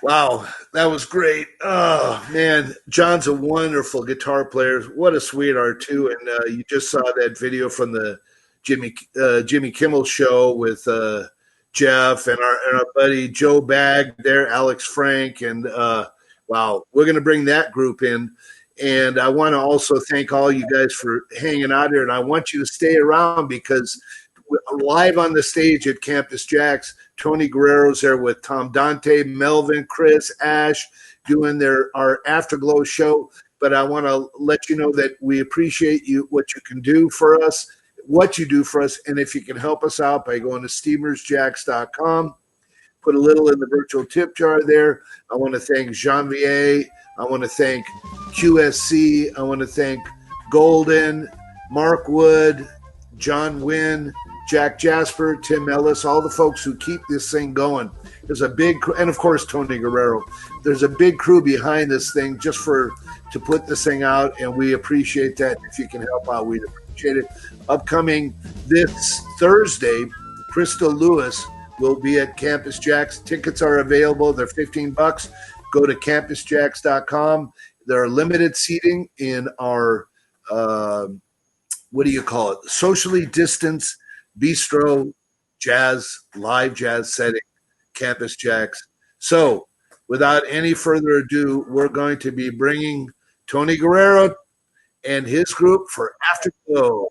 Wow, that was great. Oh man, John's a wonderful guitar player. What a sweetheart too. And you just saw that video from the Jimmy Kimmel show with Jeff and our buddy Joe Bag there, Alex Frank, and wow, we're going to bring that group in. And I want to also thank all you guys for hanging out here. And I want you to stay around because live on the stage at Campus JAX, Tony Guerrero's there with Tom Dante, Melvin, Chris, Ash, doing our Afterglow show. But I want to let you know that we appreciate you, what you can do for us, what you do for us. And if you can help us out by going to steamersjax.com, put a little in the virtual tip jar there. I want to thank Janvier. I want to thank QSC. I want to thank Golden, Mark Wood, John Wynn, Jack Jasper, Tim Ellis, all the folks who keep this thing going. There's a big, and of course, Tony Guerrero. There's a big crew behind this thing just to put this thing out, and we appreciate that. If you can help out, we'd appreciate it. Upcoming this Thursday, Crystal Lewis will be at Campus JAX. Tickets are available. They're $15. Go to campusjax.com. There are limited seating in our, what do you call it? Socially distanced bistro live jazz setting, Campus JAX. So without any further ado, we're going to be bringing Tony Guerrero and his group for Afterglow.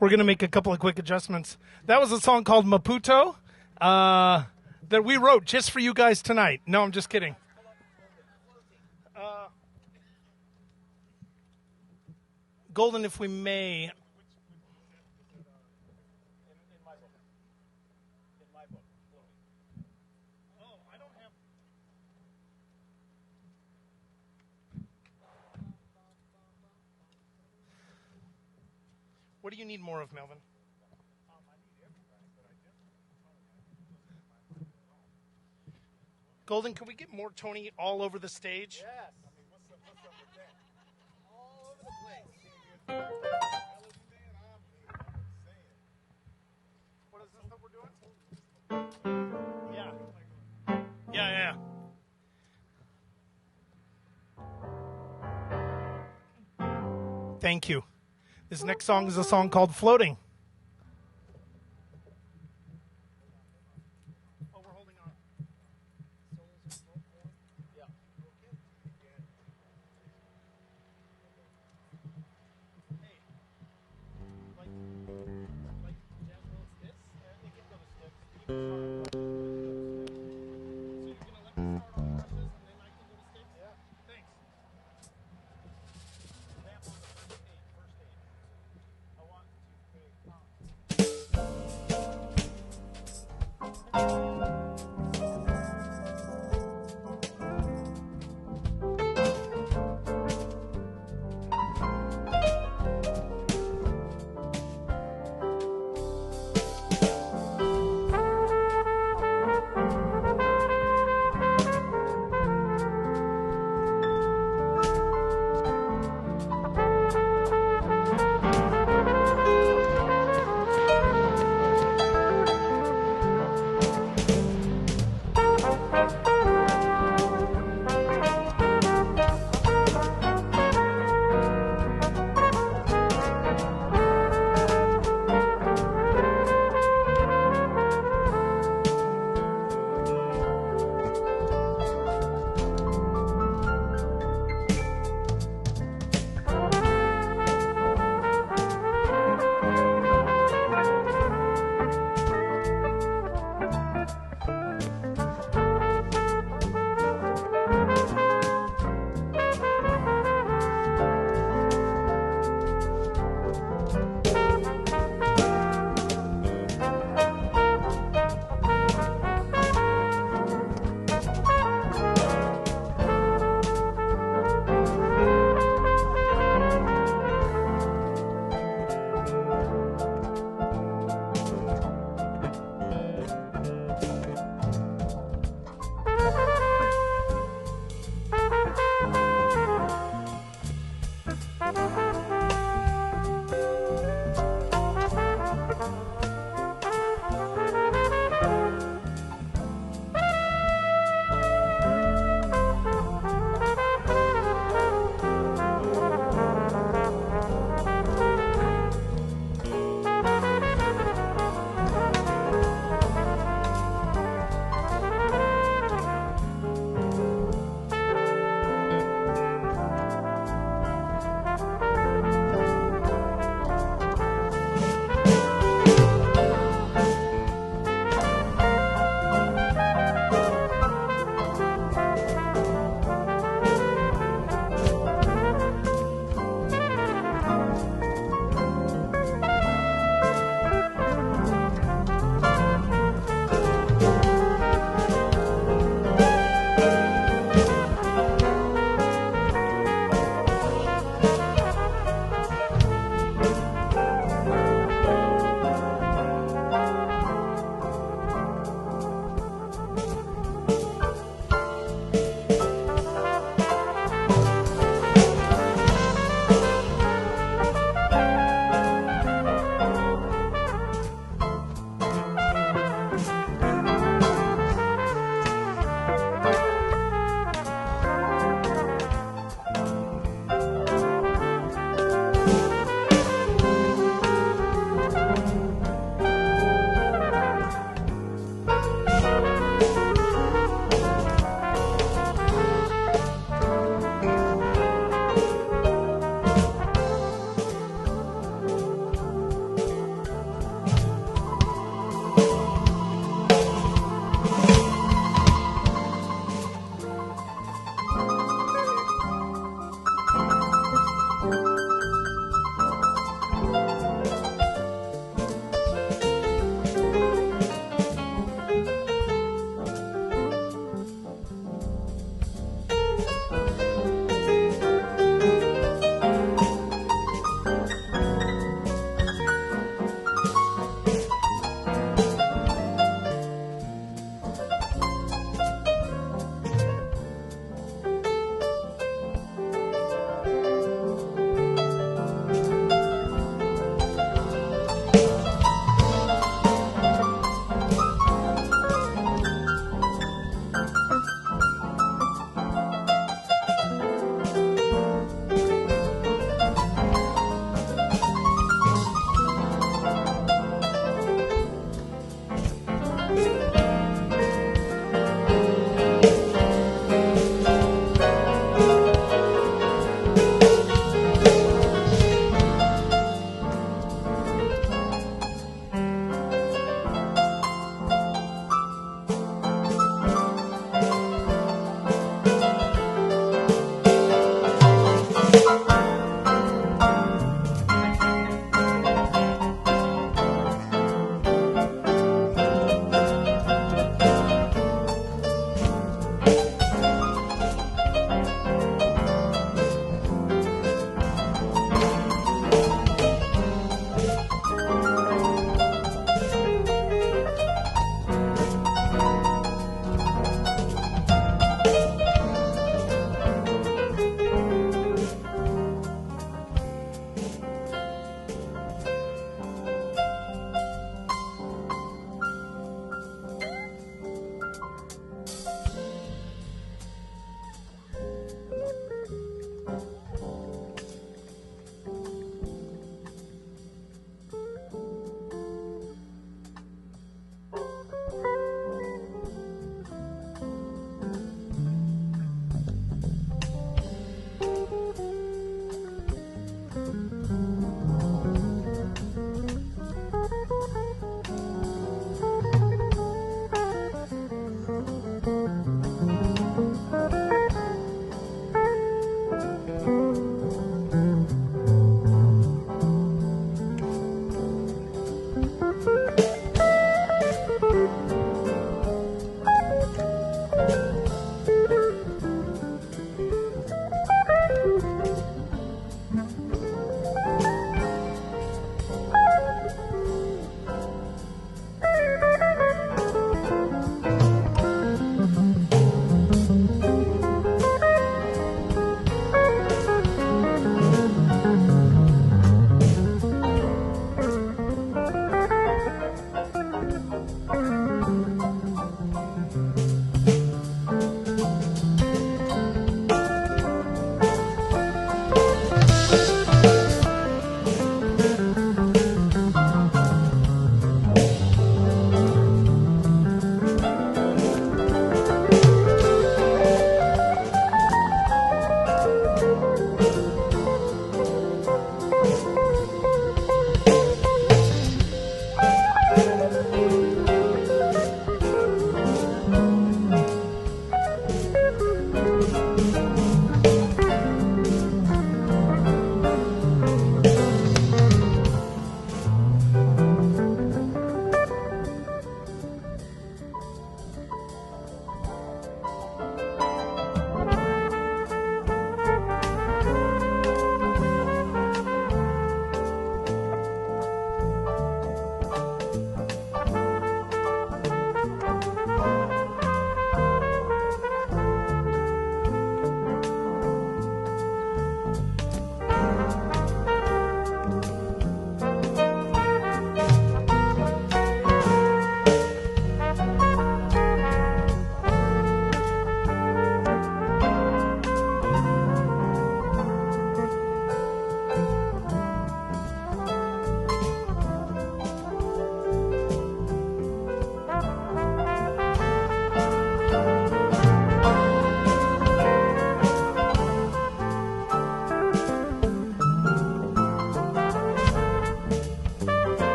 We're going to make a couple of quick adjustments. That was a song called Maputo that we wrote just for you guys tonight. No, I'm just kidding. Golden, if we may. What do you need more of, Melvin? Golden, can we get more Tony all over the stage? Yes. All over the place. What is this that we're doing? Yeah. Thank you. This next song is a song called Floating. Oh, we're holding on.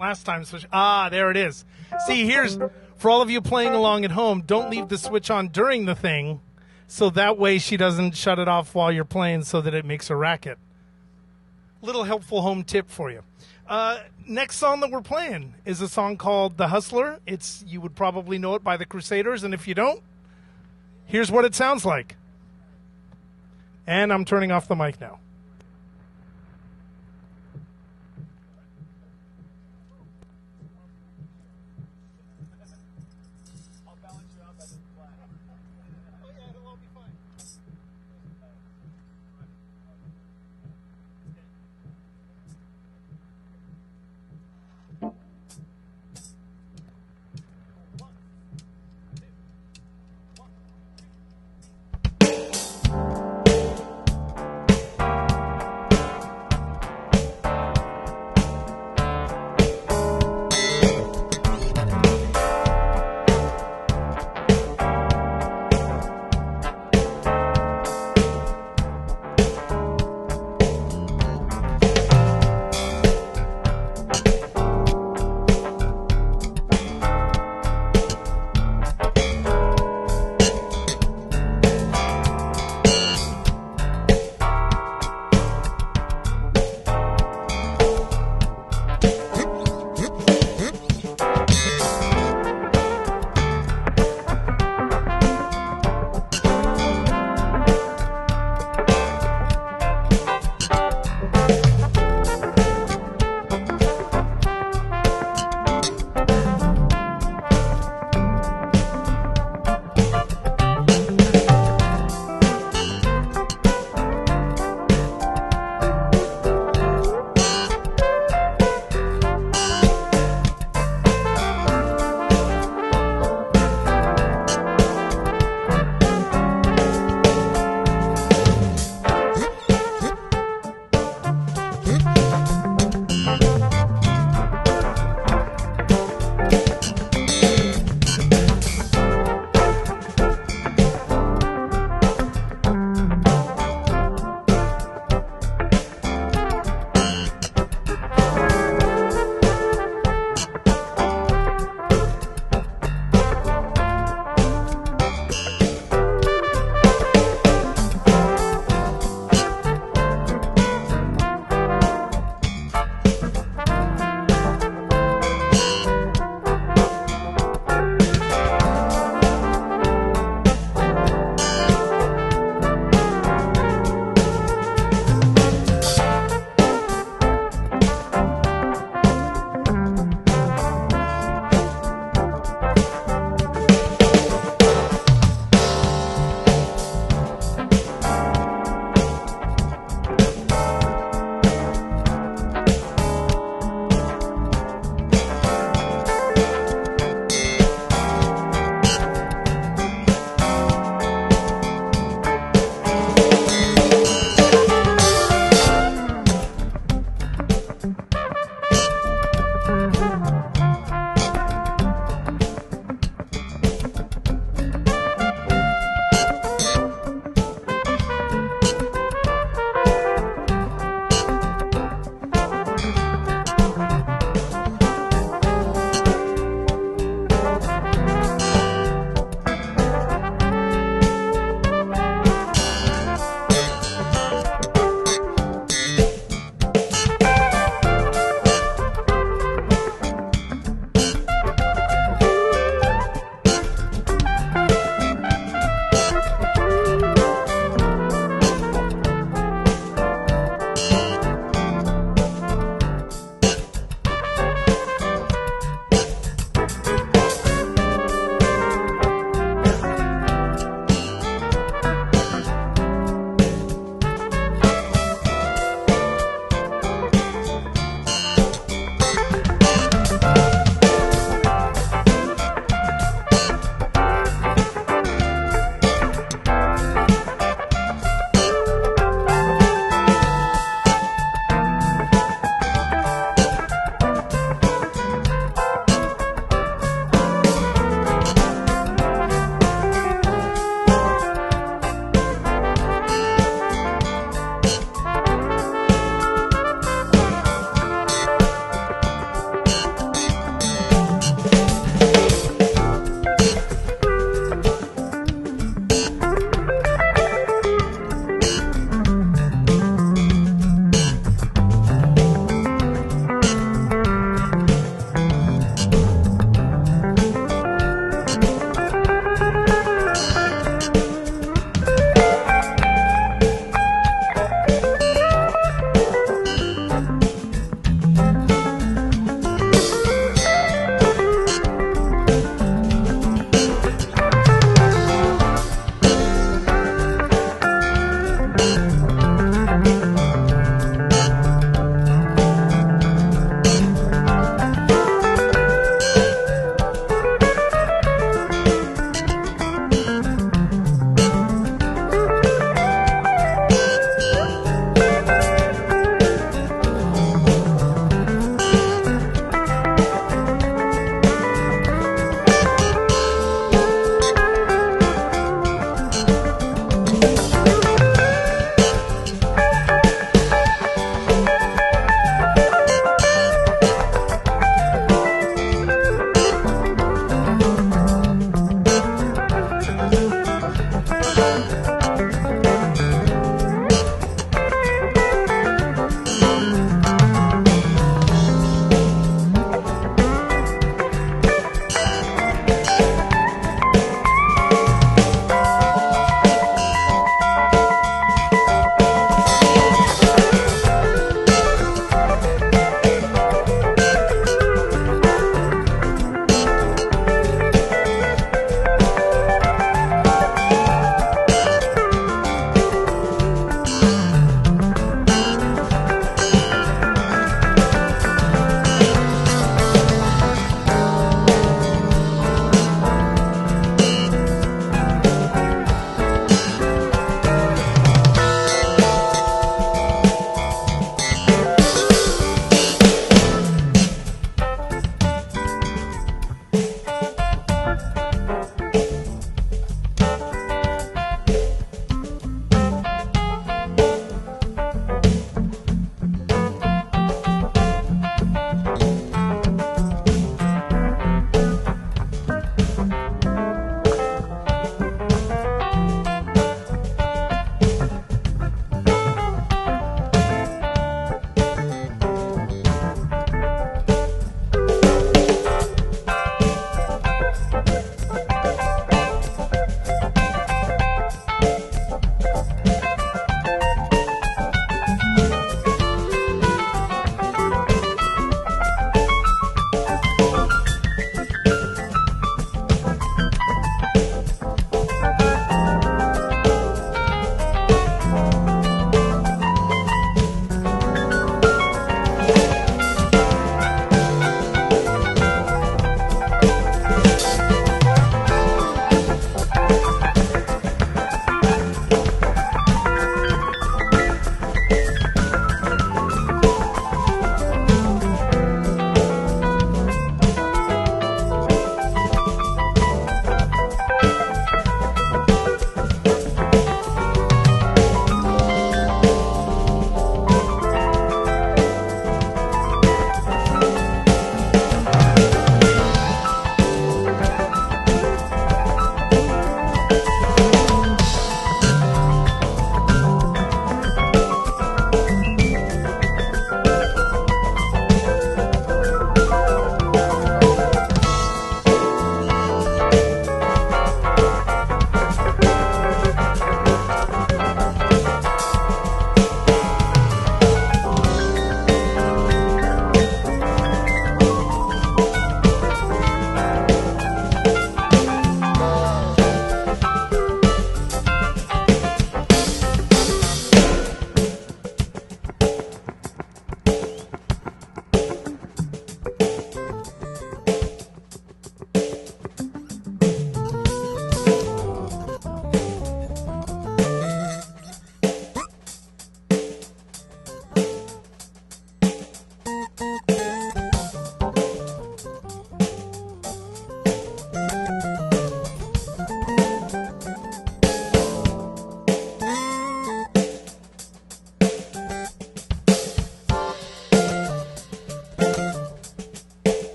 last time. So there it is. See, here's for all of you playing along at home. Don't leave the switch on during the thing, so that way she doesn't shut it off while you're playing, so that it makes a racket. Little helpful home tip for you. Next song that we're playing is a song called "The Hustler." You would probably know it by the Crusaders, and if you don't, here's what it sounds like. And I'm turning off the mic now.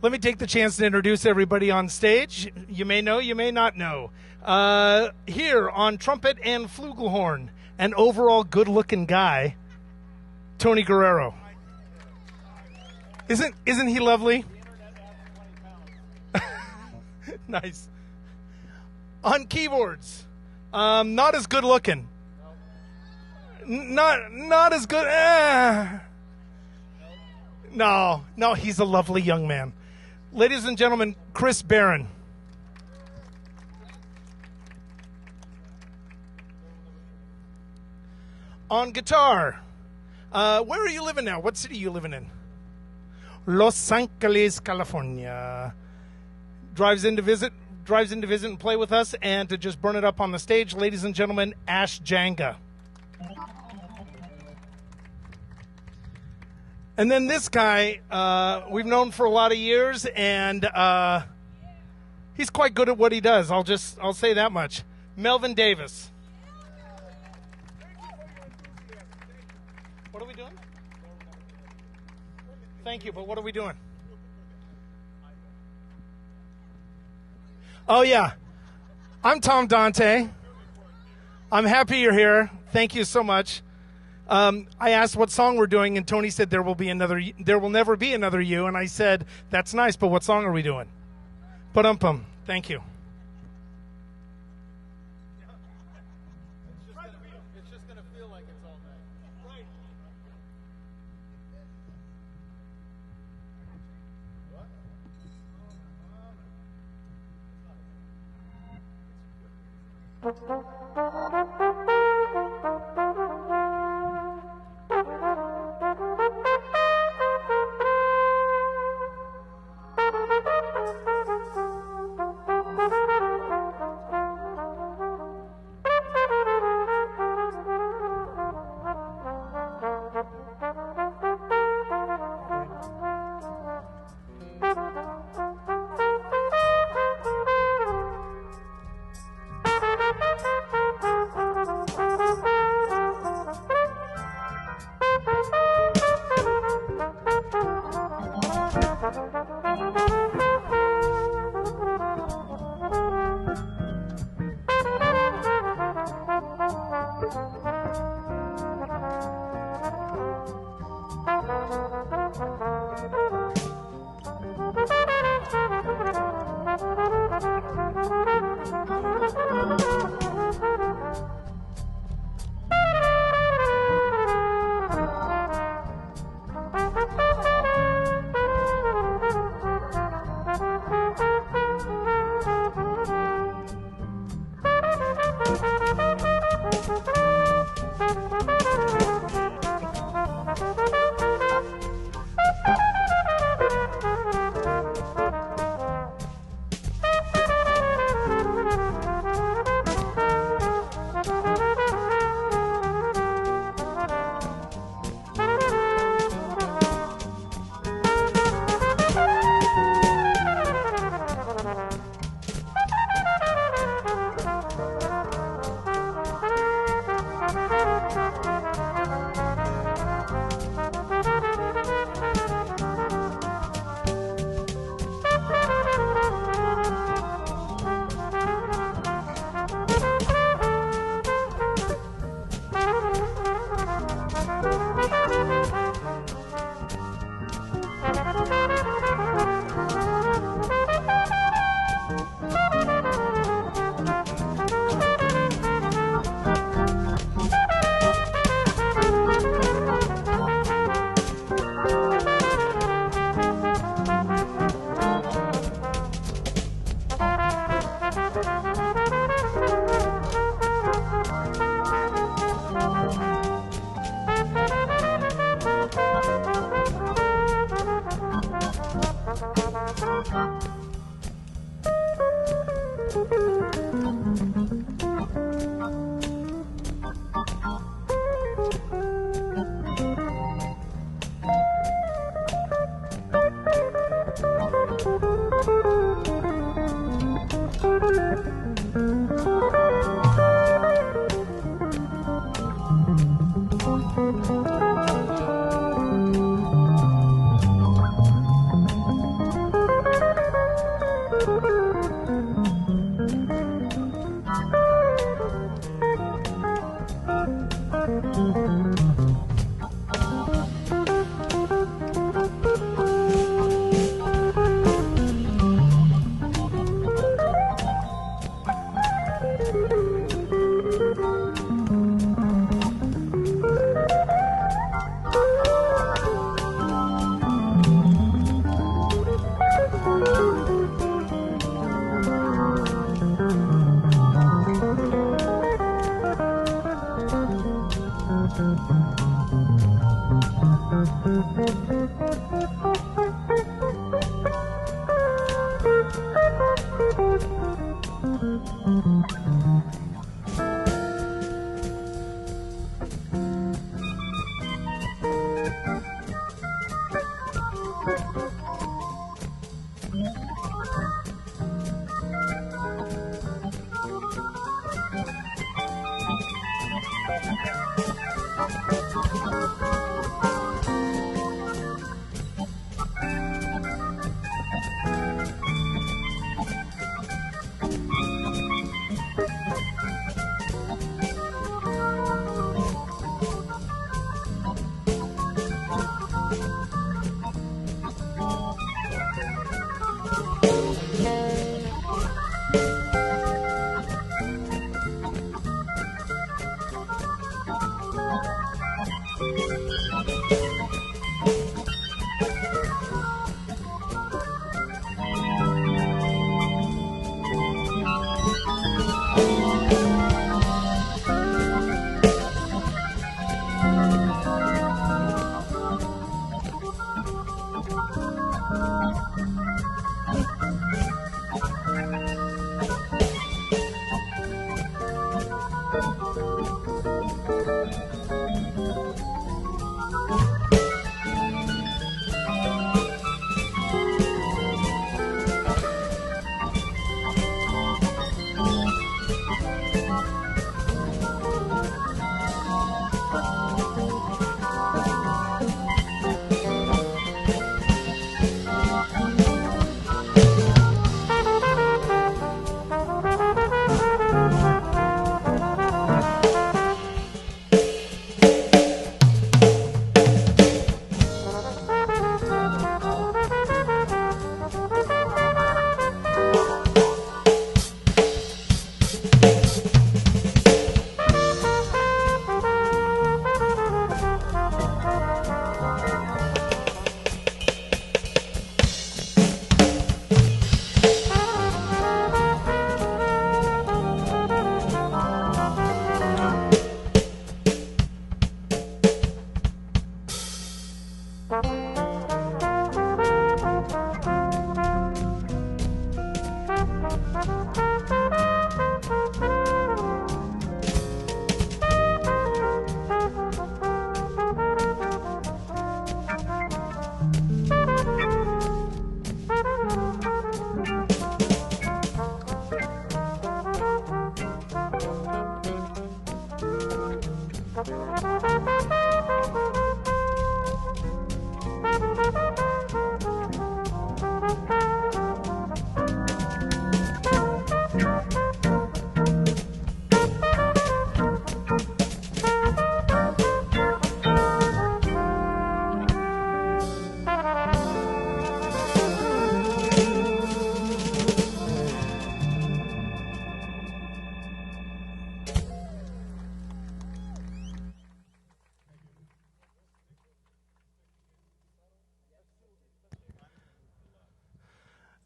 Let me take the chance to introduce everybody on stage. You may know, you may not know. Here on trumpet and flugelhorn, an overall good-looking guy, Tony Guerrero. Isn't he lovely? Nice. On keyboards, not as good looking. Not as good. No, he's a lovely young man. Ladies and gentlemen, Chris Barron. On guitar, where are you living now? What city are you living in? Los Angeles, California. Drives in to visit and play with us, and to just burn it up on the stage, ladies and gentlemen, Ash Janga. And then this guy, we've known for a lot of years, and he's quite good at what he does. I'll say that much. Melvin Davis. What are we doing? Thank you, but what are we doing? Oh, yeah. I'm Tom Dante. I'm happy you're here. Thank you so much. I asked what song we're doing, and Tony said there will never be another you. And I said, that's nice, but what song are we doing? Ba-dum-pum. Thank you. It's just going to feel like it's all night. Right.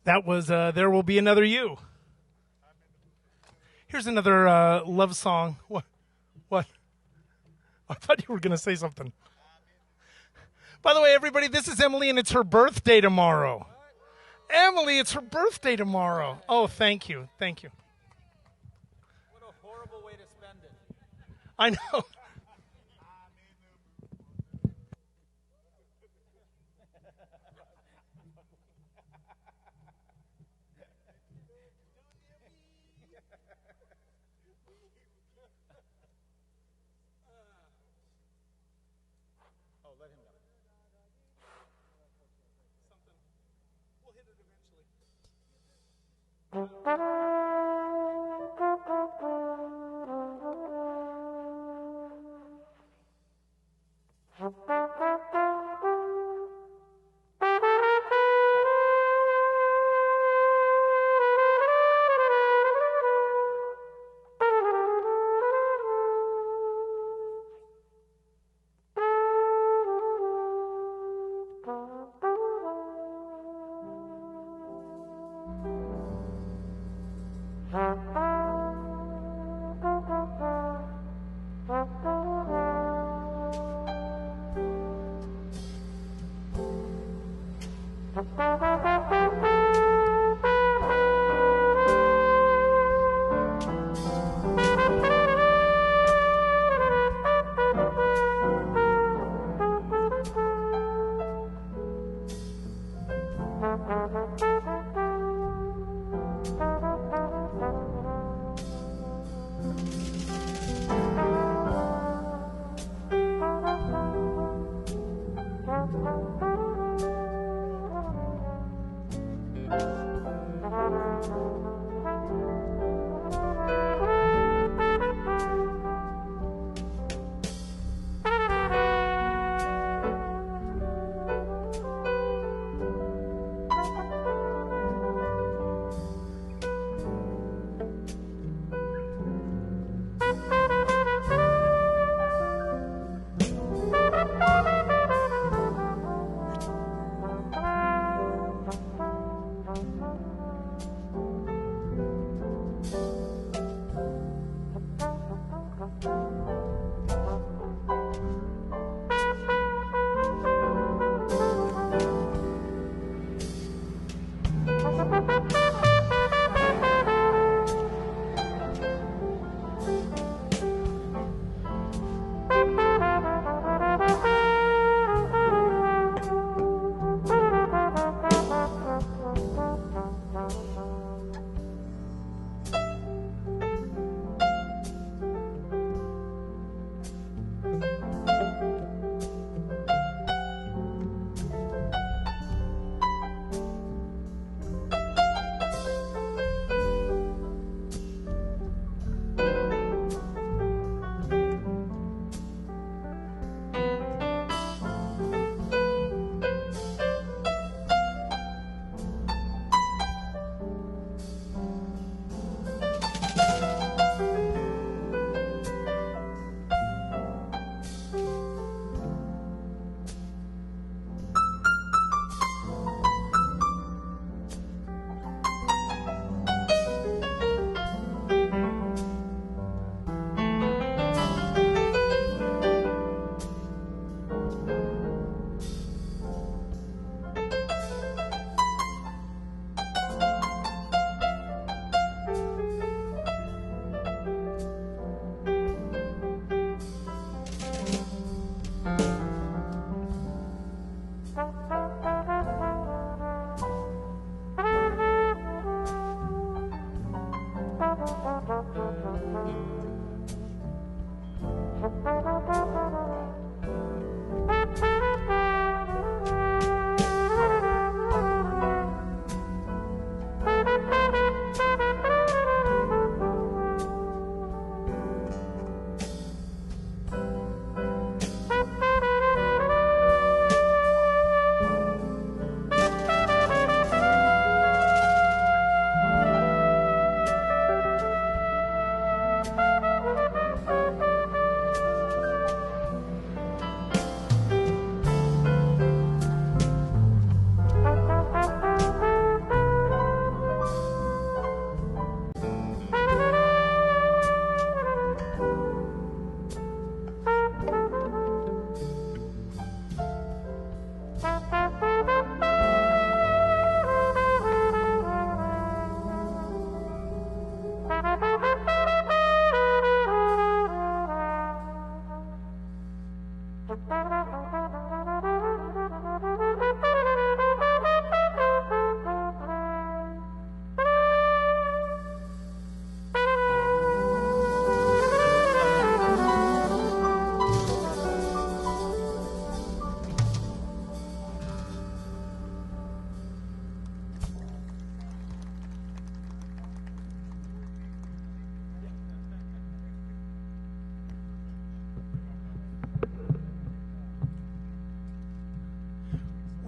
That was There Will Be Another You. Here's another love song. What? I thought you were going to say something. By the way, everybody, this is Emily, and it's her birthday tomorrow. Emily, it's her birthday tomorrow. Oh, thank you. Thank you. What a horrible way to spend it. I know.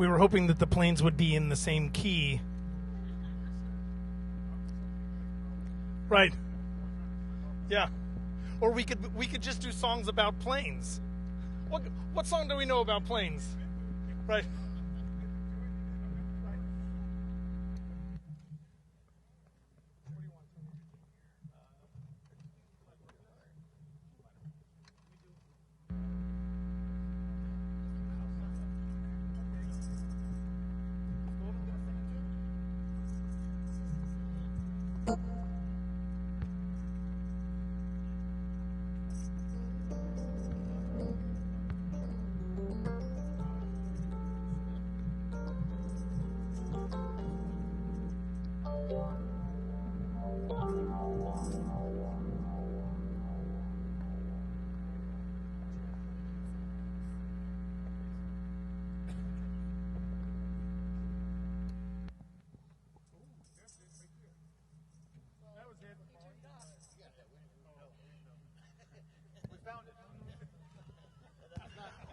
We were hoping that the planes would be in the same key. Right. Yeah. Or we could just do songs about planes. What song do we know about planes? Right.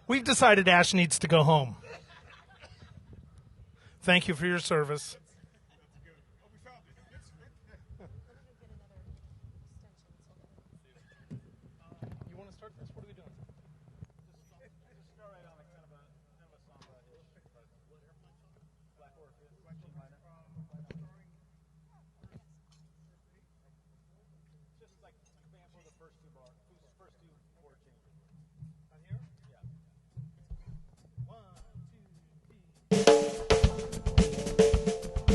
We've decided Ash needs to go home. Thank you for your service. You want to start this? What are we doing? Just start right on a kind of a song-ish. Black Orchid, G minor. Just like example the first two chord changes. On here? Yeah. 1, 2, 3.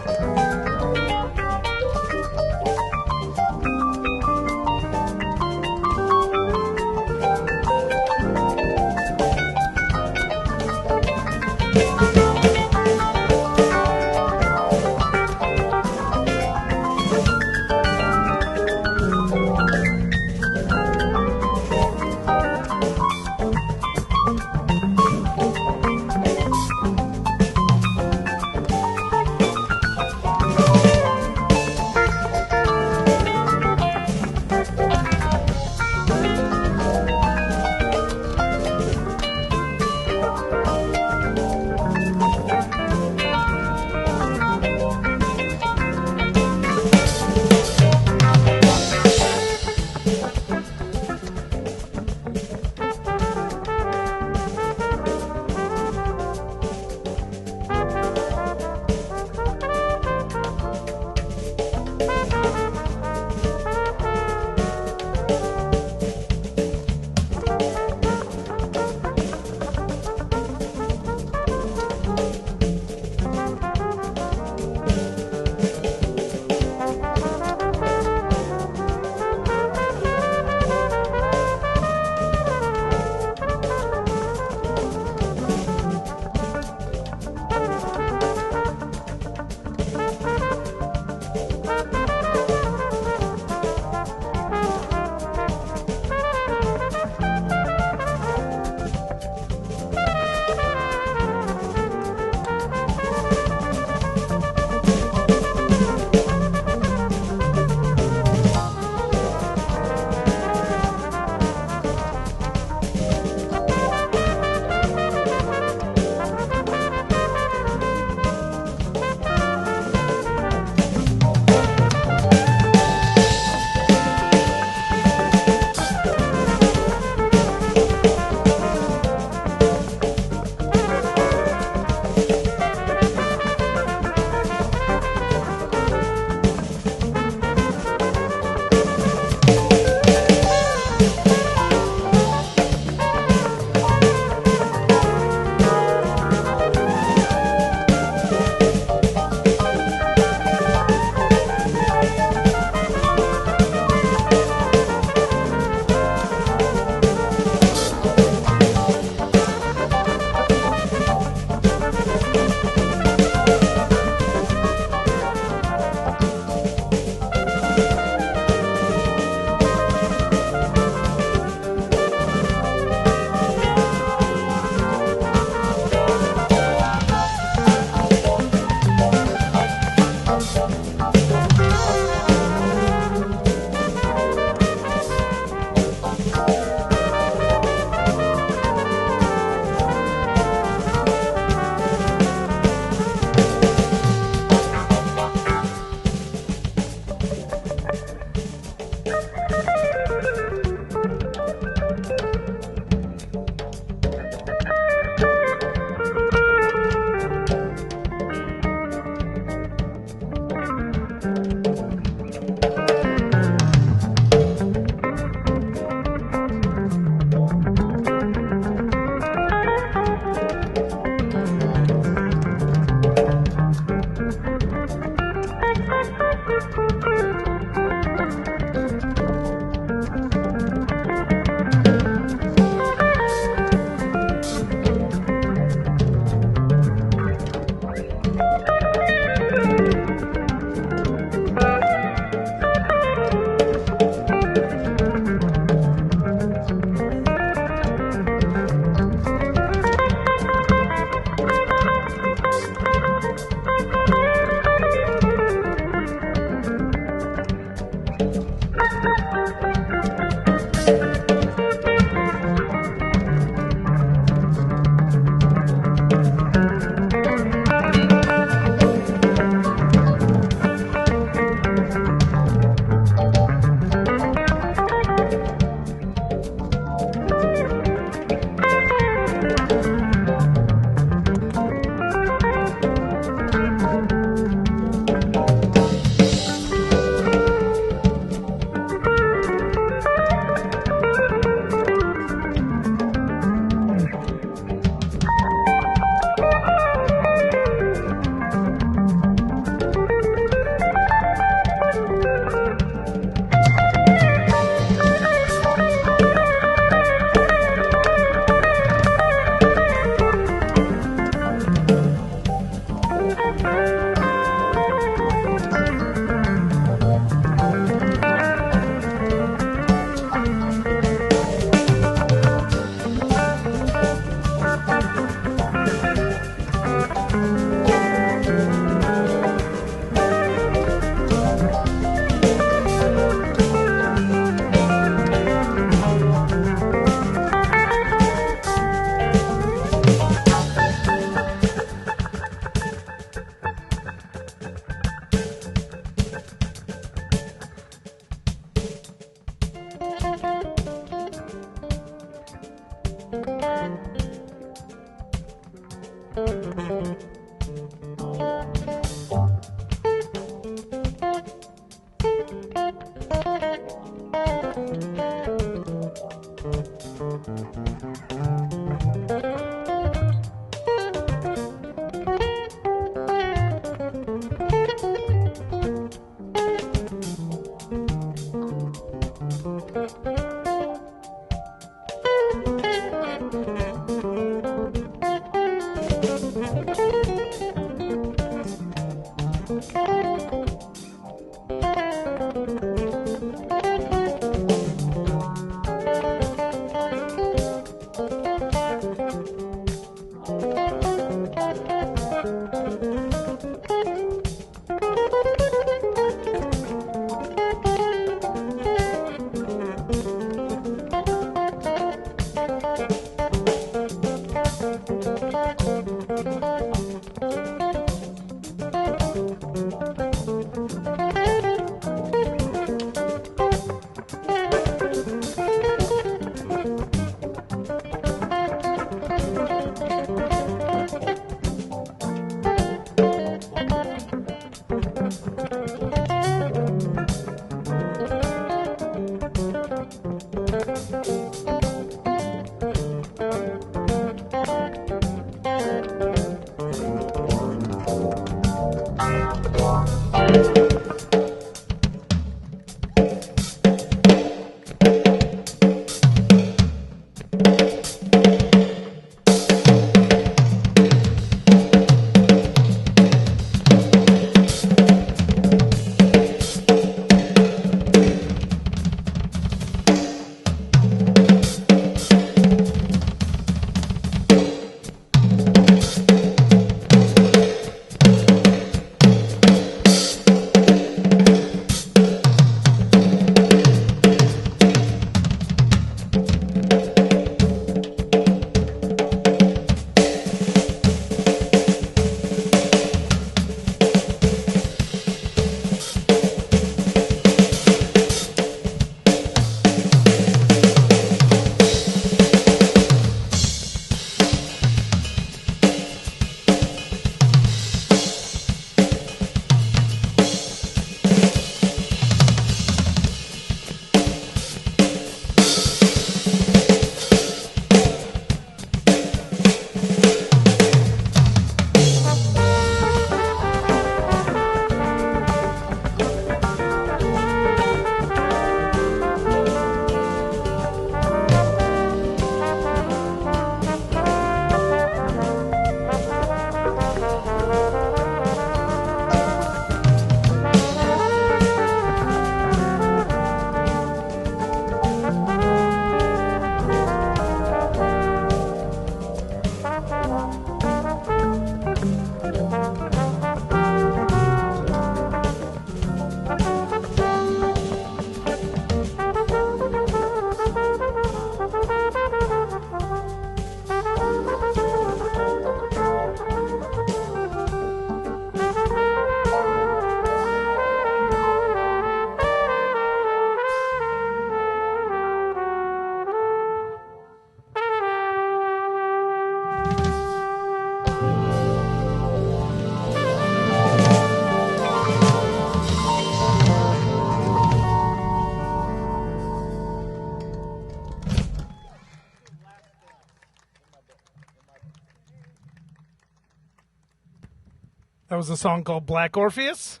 That was a song called Black Orpheus.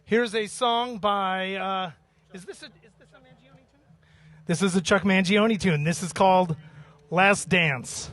Here's a song by, is this a Mangione tune? This is a Chuck Mangione tune. This is called Last Dance.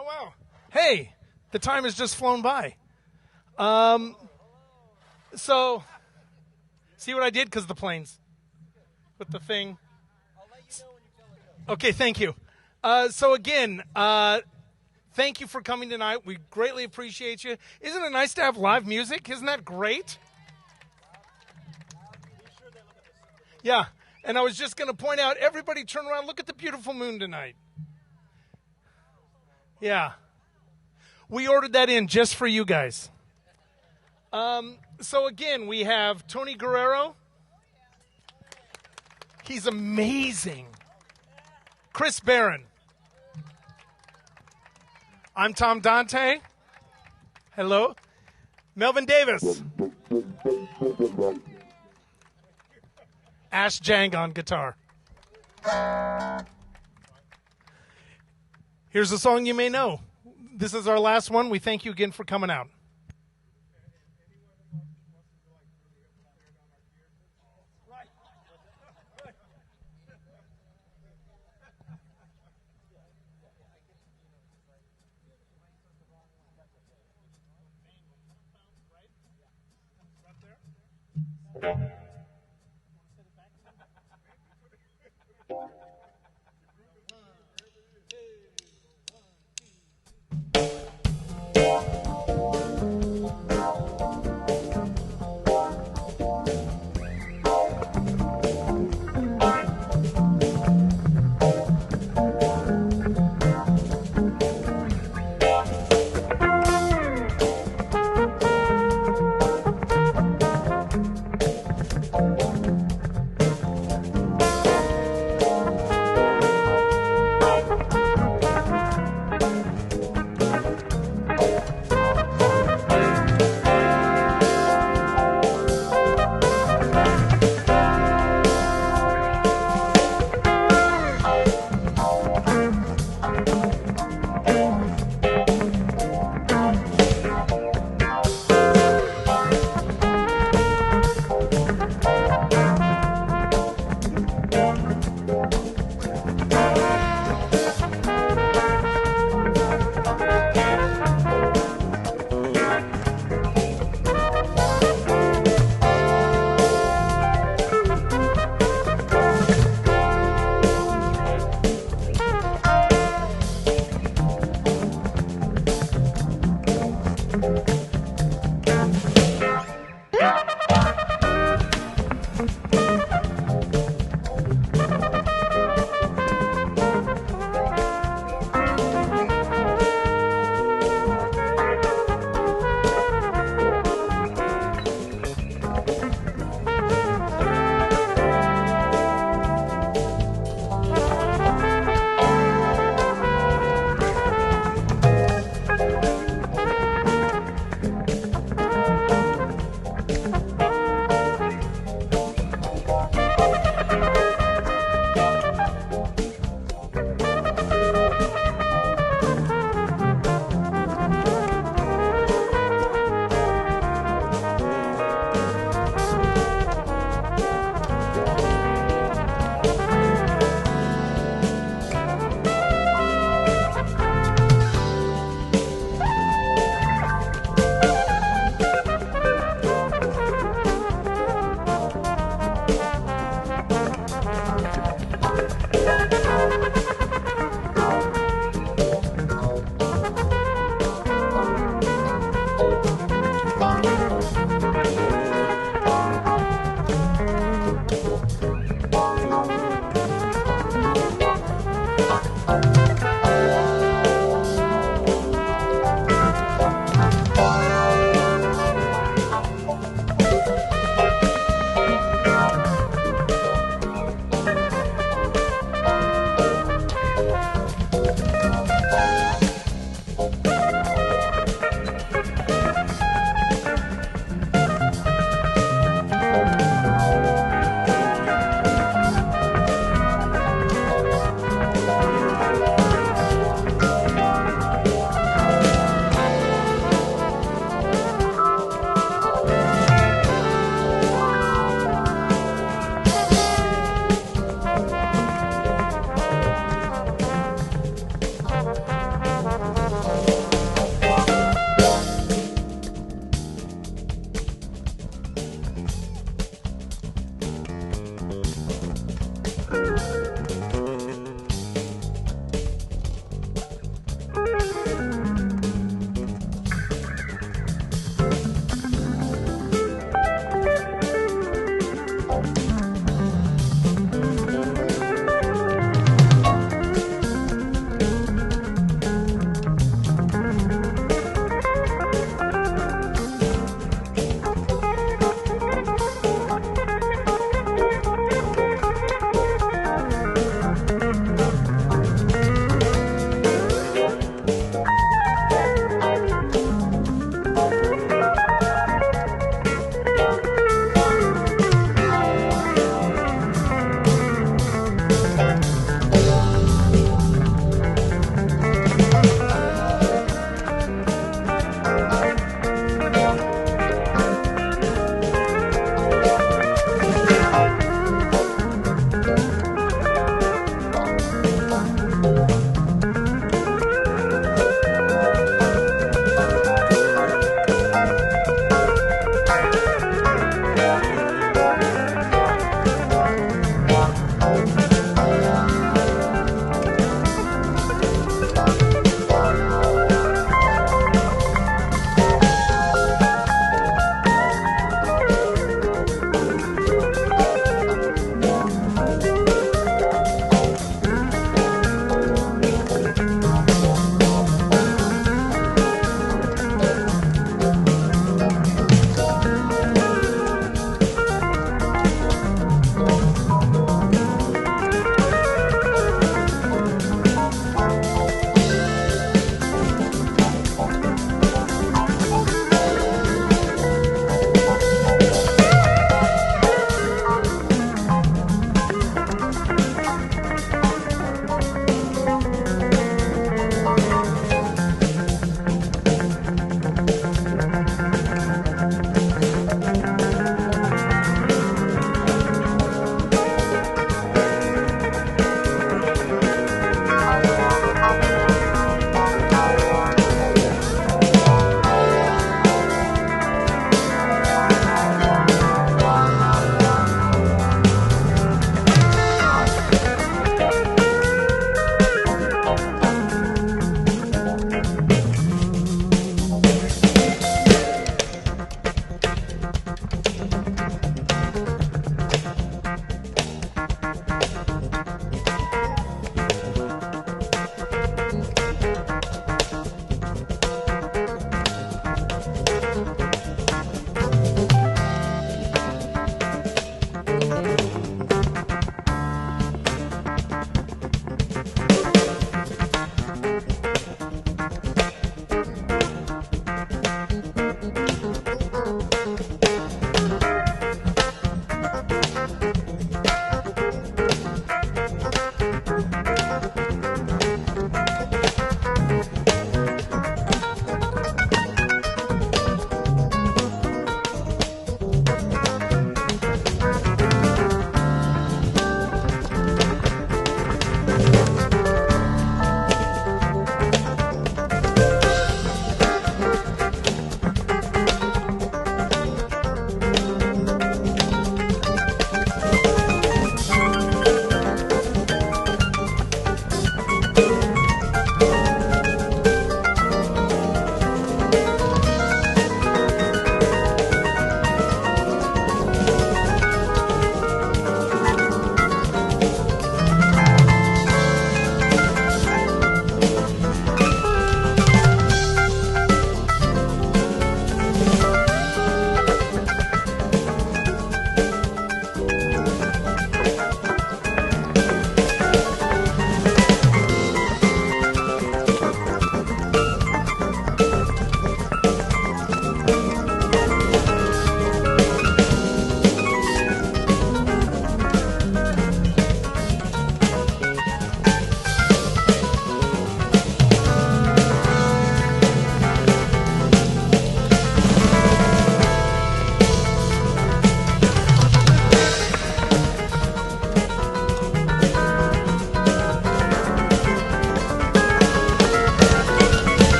Oh, wow. Hey, the time has just flown by. So, see what I did? Because the planes. With the thing. Okay, thank you. So again, thank you for coming tonight. We greatly appreciate you. Isn't it nice to have live music? Isn't that great? Yeah, and I was just going to point out, everybody turn around, look at the beautiful moon tonight. Yeah. We ordered that in just for you guys. So again, we have Tony Guerrero. He's amazing. Chris Barron. I'm Tom Dante. Hello. Melvin Davis. Ash Jang on guitar. Here's a song you may know. This is our last one. We thank you again for coming out.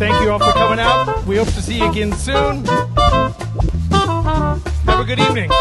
Thank you all for coming out. We hope to see you again soon. Have a good evening.